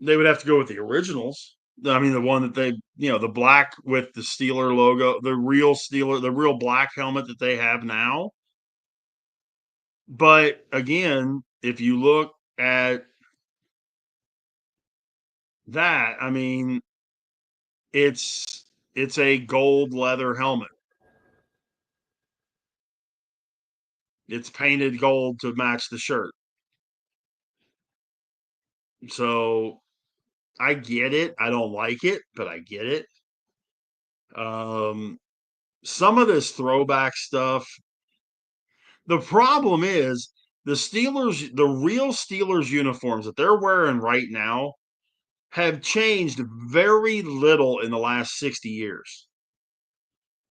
they would have to go with the originals. I mean, the one that the black with the Steeler logo, the real black helmet that they have now. But again, if you look at that, I mean, it's it's a gold leather helmet. It's painted gold to match the shirt. So I get it. I don't like it, but I get it. Um, some of this throwback stuff. The problem is the real Steelers uniforms that they're wearing right now have changed very little in the last 60 years.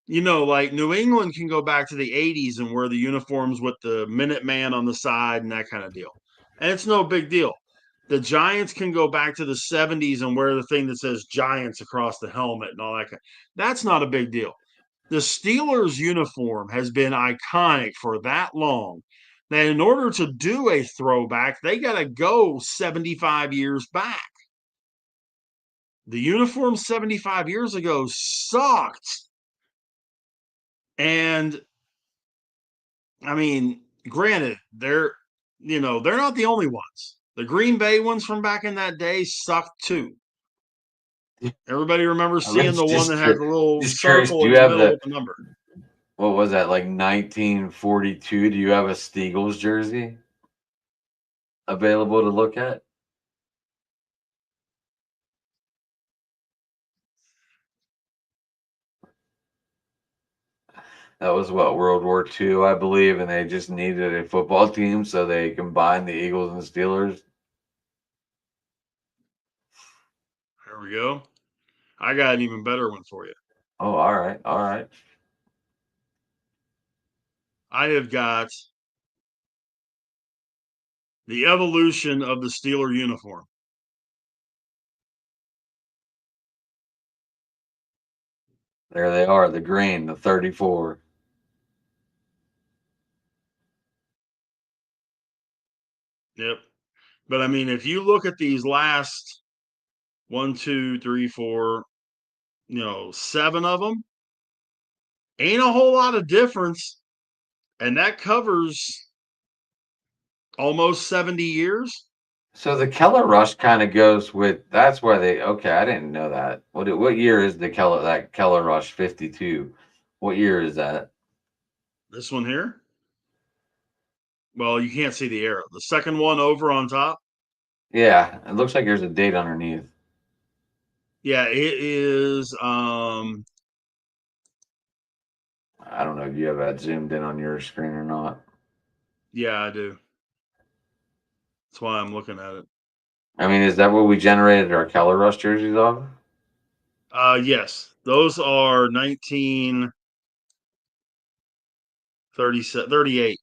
Like New England can go back to the 80s and wear the uniforms with the Minuteman on the side and that kind of deal. And it's no big deal. The Giants can go back to the 70s and wear the thing that says Giants across the helmet and all that. That's not a big deal. The Steelers uniform has been iconic for that long that in order to do a throwback, they got to go 75 years back. The uniform 75 years ago sucked. And I mean, granted, they're not the only ones. The Green Bay ones from back in that day sucked too. Everybody remembers I seeing was the one that has a little just curious. circle Do in you the have middle the with the number. what was that like 1942? Do you have a Steagles jersey available to look at? That was what World War II, I believe, and they just needed a football team, so they combined the Eagles and Steelers. There we go. I got an even better one for you. Oh, all right, all right. I have got the evolution of the Steeler uniform. There they are, the green, the 34. Yep. But I mean, if you look at these last one, two, three, four, 7 of them, ain't a whole lot of difference. And that covers almost 70 years. So the Keller Rush kind of goes with that's why they okay, I didn't know that. What year is that Keller Rush 52? What year is that? This one here, well, you can't see the arrow. The second one over on top, Yeah, it looks like there's a date underneath. yeah, it is. I don't know if you have that zoomed in on your screen or not. Yeah, I do. That's why I'm looking at it. I mean, is that what we generated our Keller Rush jerseys off? Yes, those are 1937, 38.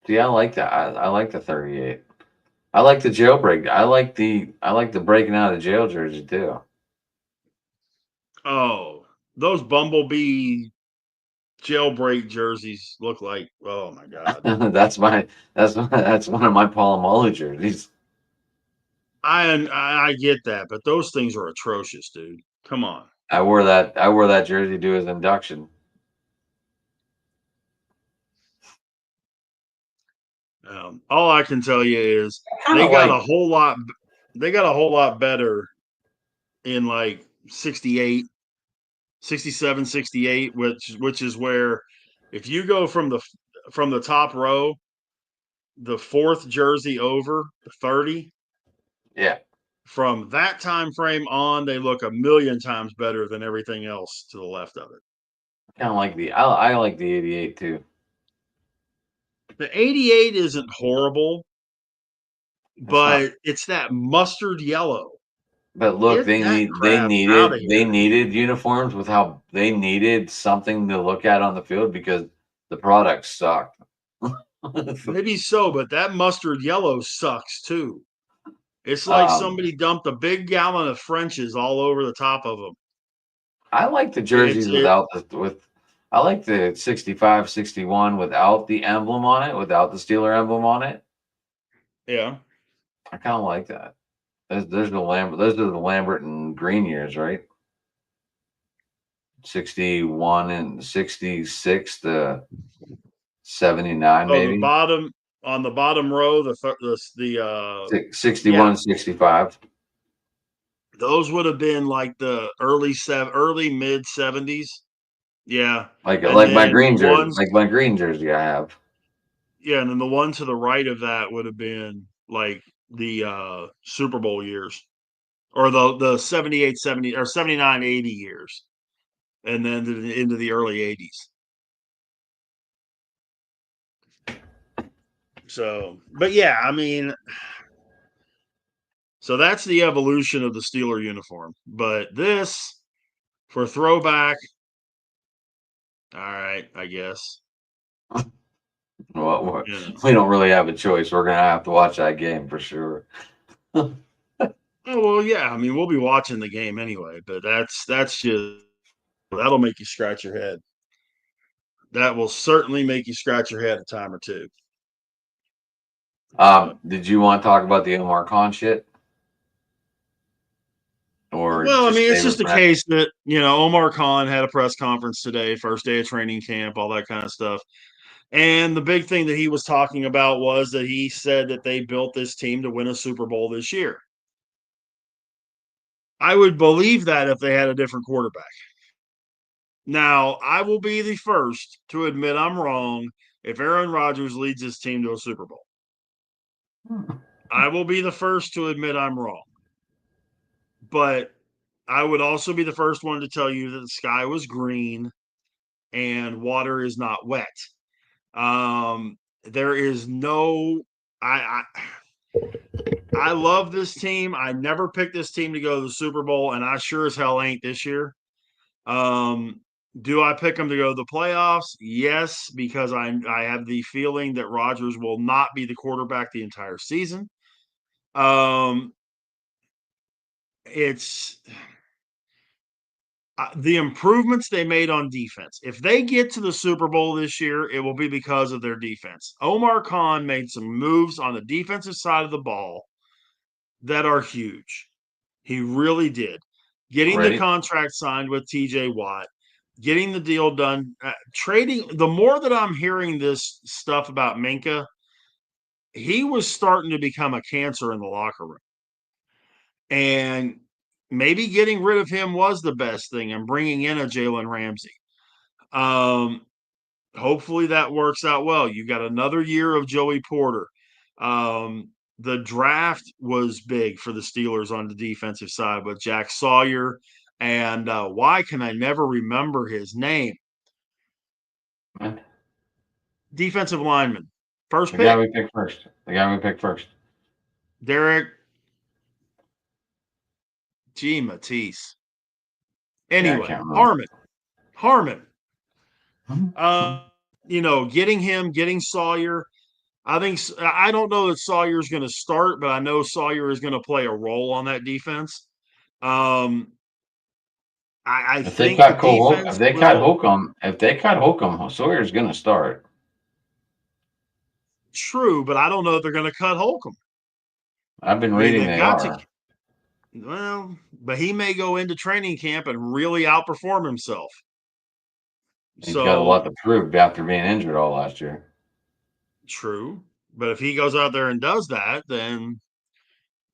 See, I like that. I like the 38. I like the jailbreak. I like the breaking out of jail jersey too. Oh, those Bumblebee jailbreak jerseys look like, oh my God. That's one of my Palomalo jerseys. I get that, but those things are atrocious, dude. Come on. I wore that jersey to his induction. All I can tell you is Kind they of got a like whole lot. They got a whole lot better in like 68, 67, 68, which is where if you go from the top row, the fourth jersey over the 30, Yeah. From that time frame on, they look a million times better than everything else to the left of it. Kind of like I like the 88 too. The 88 isn't horrible, It's not. but it's that mustard yellow. But look, Get that crap out of they here. needed uniforms with how they needed something to look at on the field because the product sucked. Maybe so, but that mustard yellow sucks too. It's like um, somebody dumped a big gallon of French's all over the top of them. I like the It's jerseys it, without the with. I like the 65, 61 without the emblem on it, without the Steeler emblem on it. yeah. I kind of like that. There's the Lambert. Those are the Lambert and Green years, right? 61 and 66 to 79, Oh, the maybe bottom on the bottom row, yeah, 61, 65. those would have been like the early mid 70s. Yeah. And Like my then the green jersey, ones like my green jersey I have. yeah, and then the one to the right of that would have been like the Super Bowl years or the 78 70 or 79 80 years and then into the early 80s. So, but yeah, I mean, so that's the evolution of the Steeler uniform. But this for throwback, all right, I guess. Well, You know. we don't really have a choice. We're gonna have to watch that game for sure. Oh well, yeah. I mean, we'll be watching the game anyway, but that's just that'll make you scratch your head. That will certainly make you scratch your head a time or two. But Did you want to talk about the Omar Khan shit, or well, I just mean, it's save it just a for next? case that Omar Khan had a press conference today, first day of training camp, all that kind of stuff. And the big thing that he was talking about was that he said that they built this team to win a Super Bowl this year. I would believe that if they had a different quarterback. Now, I will be the first to admit I'm wrong if Aaron Rodgers leads his team to a Super Bowl. I will be the first to admit I'm wrong. But I would also be the first one to tell you that the sky was green and water is not wet. There is no I love this team. I never picked this team to go to the Super Bowl, and I sure as hell ain't this year. Do I pick them to go to the playoffs? Yes, because I have the feeling that Rodgers will not be the quarterback the entire season. Um, it's the improvements they made on defense. If they get to the Super Bowl this year, it will be because of their defense. Omar Khan made some moves on the defensive side of the ball that are huge. He really did. Getting the Right? contract signed with TJ Watt, getting the deal done, trading. The more that I'm hearing this stuff about Minka, he was starting to become a cancer in the locker room. And maybe getting rid of him was the best thing and bringing in a Jalen Ramsey. Um, Hopefully that works out well. You got another year of Joey Porter. The draft was big for the Steelers on the defensive side with Jack Sawyer and why can I never remember his name? Defensive lineman, first The guy pick, we picked first. The guy we picked first. Derek G. Matisse. Yeah, I Anyway, can't remember. Harmon. Mhm. Uh, getting Sawyer. I don't know that Sawyer's going to start, but I know Sawyer is going to play a role on that defense. Um, I If they think the cut Cole, if defense they cut will. Holcomb, if they cut Holcomb, Sawyer's gonna start. True, but I don't know if they're going to cut Holcomb. I've been I mean, reading they've they got to. are. Well, but he may go into training camp and really outperform himself. He's got a lot So to prove after being injured all last year. true, but if he goes out there and does that, then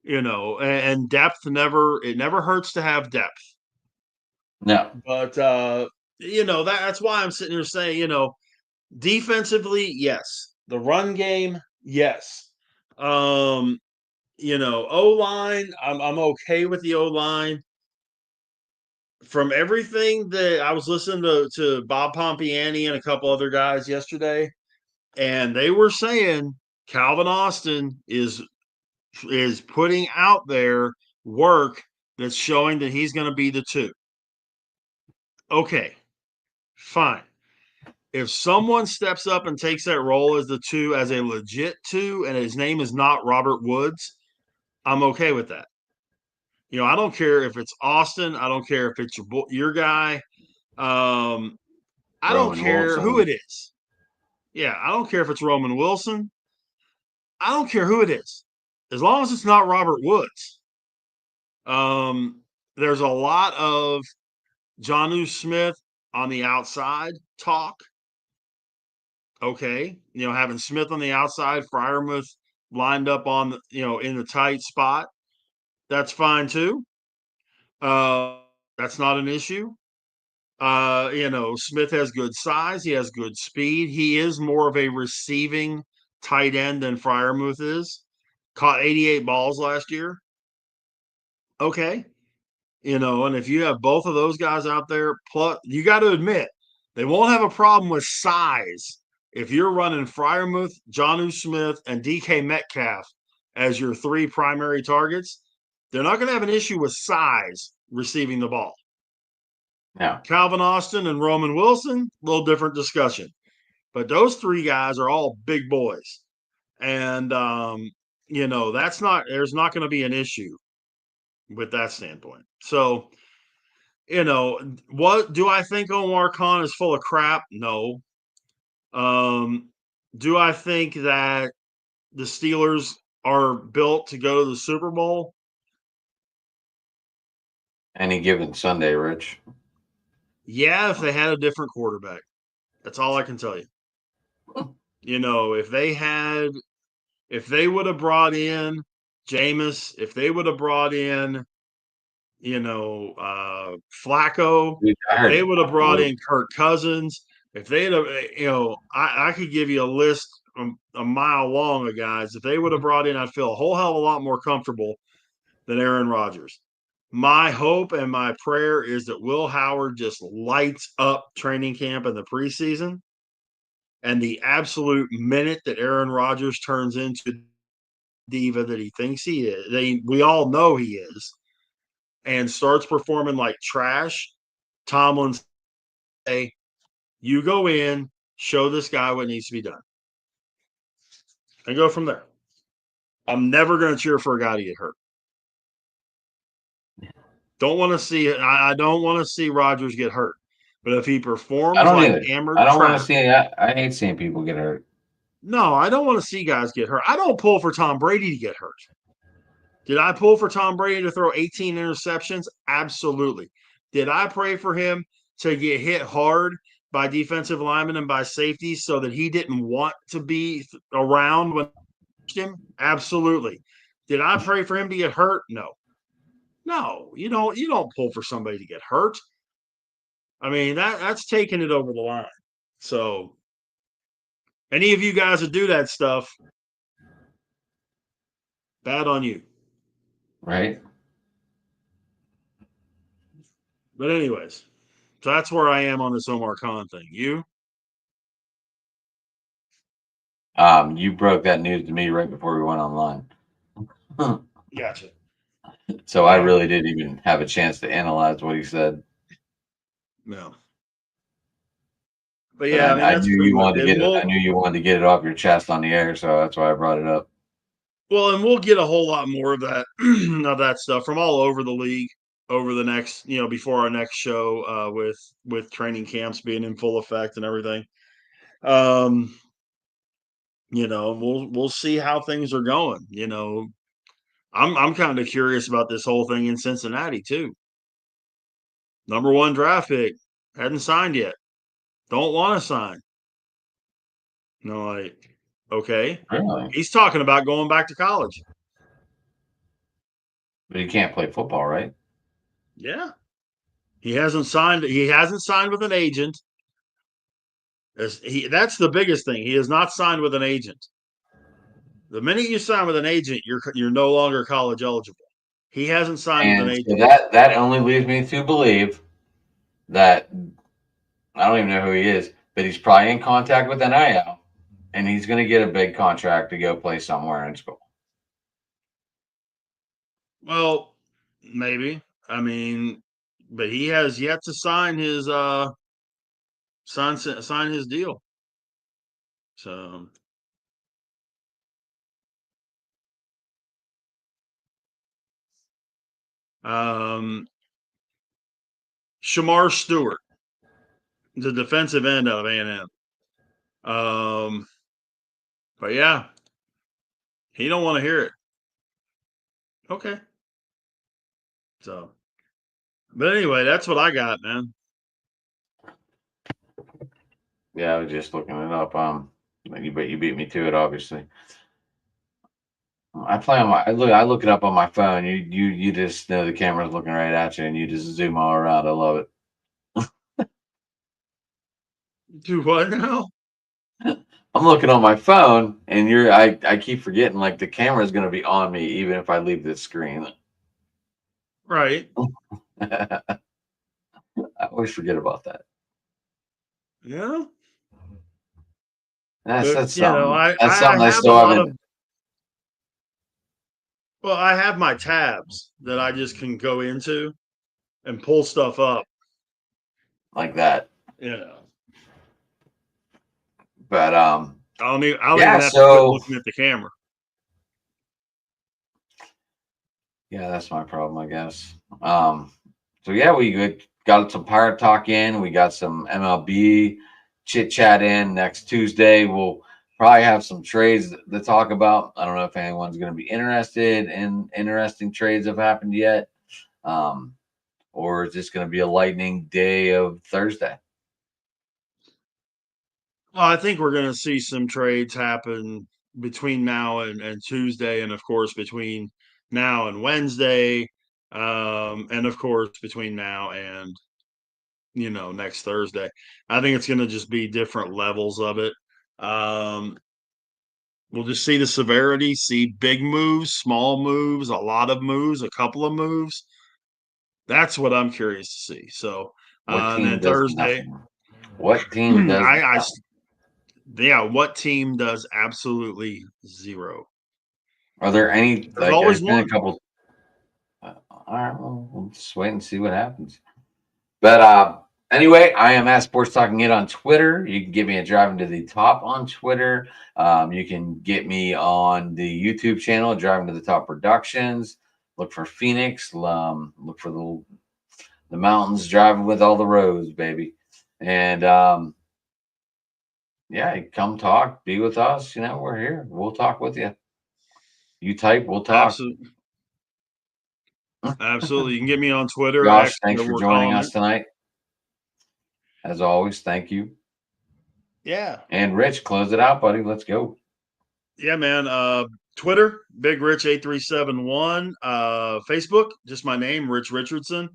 and depth never hurts to have depth. No, But that's why I'm sitting here saying, defensively, yes. The run game, yes. Um, O-line, I'm okay with the O-line. From everything that I was listening to Bob Pompiani and a couple other guys yesterday, and they were saying Calvin Austin is putting out there work that's showing that he's going to be the 2. Okay, fine. If someone steps up and takes that role as the 2, as a legit 2, and his name is not Robert Woods, I'm okay with that. I don't care if it's Austin. I don't care if it's your guy. I don't Roman care who Wilson. it is. Yeah, I don't care if it's Roman Wilson. I don't care who it is, as long as it's not Robert Woods. There's a lot of Jonnu Smith on the outside talk. Okay, having Smith on the outside, Freiermuth lined up on in the tight spot, that's fine too. That's not an issue. Smith has good size. He has good speed. He is more of a receiving tight end than Freiermuth is. Caught 88 balls last year. Okay. And if you have both of those guys out there, plus you got to admit, they won't have a problem with size if you're running Freiermuth, Jonnu Smith, and DK Metcalf as your 3 primary targets. They're not going to have an issue with size receiving the ball. Yeah. Calvin Austin and Roman Wilson, a little different discussion. But those 3 guys are all big boys. And, there's not going to be an issue with that standpoint. So, what do I think Omar Khan is full of crap? No. Do I think that the Steelers are built to go to the Super Bowl? Any given Sunday, Rich. Yeah, if they had a different quarterback. That's all I can tell you. If they would have brought in Jameis, if they would have brought in, Flacco, if they would have brought in Kirk Cousins, if they'd have, I could give you a list a mile long of guys. If they would have brought in, I'd feel a whole hell of a lot more comfortable than Aaron Rodgers. My hope and my prayer is that Will Howard just lights up training camp in the preseason. And the absolute minute that Aaron Rodgers turns into diva that he thinks he is, we all know he is, and starts performing like trash, Tomlin say, you go in, show this guy what needs to be done, and go from there. I'm never going to cheer for a guy to get hurt. Don't want to see it. I don't want to see Rodgers get hurt. But if he performs like hammered I don't crap, want to see it. I hate seeing people get hurt. No, I don't want to see guys get hurt. I don't pull for Tom Brady to get hurt. Did I pull for Tom Brady to throw 18 interceptions? Absolutely. Did I pray for him to get hit hard by defensive linemen and by safeties so that he didn't want to be around when him? Absolutely. Did I pray for him to get hurt? No. No, you don't pull for somebody to get hurt. I mean, that's taking it over the line. So any of you guys that do that stuff, bad on you. Right. But anyways, so that's where I am on this Omar Khan thing. You? You broke that news to me right before we went online. Gotcha. So I really didn't even have a chance to analyze what he said. No. But yeah, I that's knew pretty you much wanted to get it. I knew you wanted to get it off your chest on the air, so that's why I brought it up. Well, and we'll get a whole lot more of that of that stuff from all over the league over the next, before our next show, with training camps being in full effect and everything. We'll see how things are going. I'm kind of curious about this whole thing in Cincinnati too. Number 1 draft pick hadn't signed yet. Don't want to sign. Okay. Really? He's talking about going back to college. But he can't play football, right? Yeah. He hasn't signed with an agent. That's the biggest thing. He has not signed with an agent. The minute you sign with an agent, you're no longer college eligible. He hasn't signed with an And so agent. that only leads me to believe that I don't even know who he is, but he's probably in contact with NIL, and he's going to get a big contract to go play somewhere in school. Well, maybe. I mean, but he has yet to sign his sign his deal. So um Shamar Stewart, the defensive end out of A&M. But yeah, he don't want to hear it. Okay. So, but anyway, that's what I got, man. Yeah, I was just looking it up. But you beat me to it, obviously. I play on my I look it up on my phone. You just know the camera's looking right at you, and you just zoom all around. I love it. Do what now? I'm looking on my phone, and I keep forgetting like the camera's going to be on me even if I leave this screen. Right. I always forget about that. Yeah. But That's you know, something. I That's I something I have a still lot of haven't well, I have my tabs that I just can go into and pull stuff up. like that. You know, But I don't yeah. even have to quit So looking at the camera. yeah, that's my problem, I guess. So yeah, got some pirate talk in. We got some MLB chit chat in next Tuesday. We'll probably have some trades to talk about. I don't know if anyone's going to be interested in interesting trades have happened yet, um, or is this going to be a lightning day of Thursday? Well, I think we're going to see some trades happen between now and Tuesday, and of course between now and Wednesday, and of course between now and next Thursday. I think it's going to just be different levels of it. Um, we'll just see the severity, see big moves, small moves, a lot of moves, a couple of moves. That's what I'm curious to see. So, What and team then does Thursday, nothing? What team does I, I, nothing? yeah, what team does absolutely zero? Are there any There's like? always There's been a one. couple. All right, well, we'll just wait and see what happens. But anyway, I am at Sports Talking It on Twitter. You can get me at Driving to the Top on Twitter. You can get me on the YouTube channel, Driving to the Top Productions. Look for Phoenix. Look for the mountains driving with all the roads, baby. And yeah, come talk, be with us. You know, we're here. We'll talk with you. You type, we'll talk. Absolutely, absolutely. You can get me on Twitter at Josh, actually thanks I for work joining on us it. tonight. As always, thank you. Yeah, And Rich, close it out, buddy. Let's go. yeah, man. Twitter, Big Rich 8371. Facebook, just my name, Rich Richardson.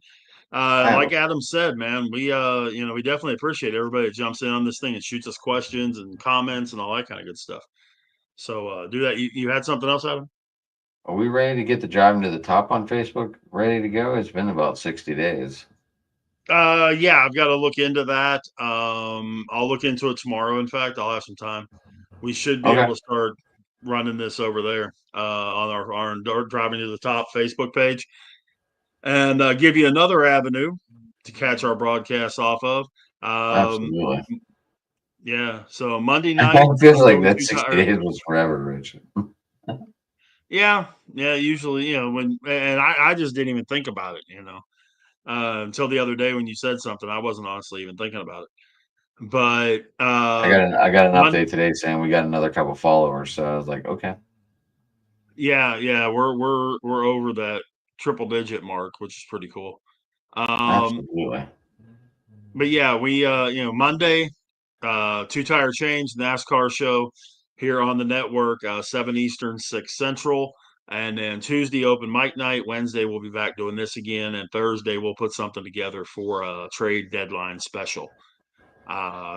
I have a Like Adam said, man, we definitely appreciate everybody that jumps in on this thing and shoots us questions and comments and all that kind of good stuff. So do that. You had something else, Adam? Are we ready to get the driving to the top on Facebook? Ready to go? It's been about 60 days. Yeah, I've got to look into that. I'll look into it tomorrow. In fact, I'll have some time. We should be able Okay. to start running this over there on our driving to the top Facebook page, and give you another avenue to catch our broadcasts off of. Um, Absolutely. yeah, so Monday night It feels like we'll be that too 60 tired. days was forever, Rich. Yeah, yeah. Usually, when and I just didn't even think about it, until the other day when you said something. I wasn't honestly even thinking about it. But I got an Mon update today saying we got another couple followers. So I was like, okay. yeah, yeah, we're over that triple digit mark, which is pretty cool. Um, Absolutely. but yeah, we Monday, two tire change NASCAR show here on the network, 7 Eastern, 6 Central. And then Tuesday open mic night. Wednesday we'll be back doing this again, and Thursday we'll put something together for a trade deadline special.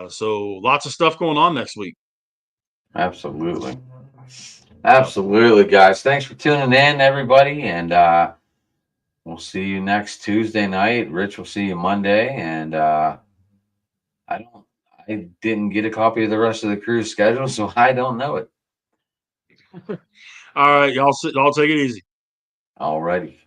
So lots of stuff going on next week. Absolutely. Absolutely, guys. Thanks for tuning in, everybody, and we'll see you next Tuesday night. Rich will see you Monday, and I don't. I didn't get a copy of the rest of the crew's schedule, so I don't know it. All right, y'all take it easy. Alrighty.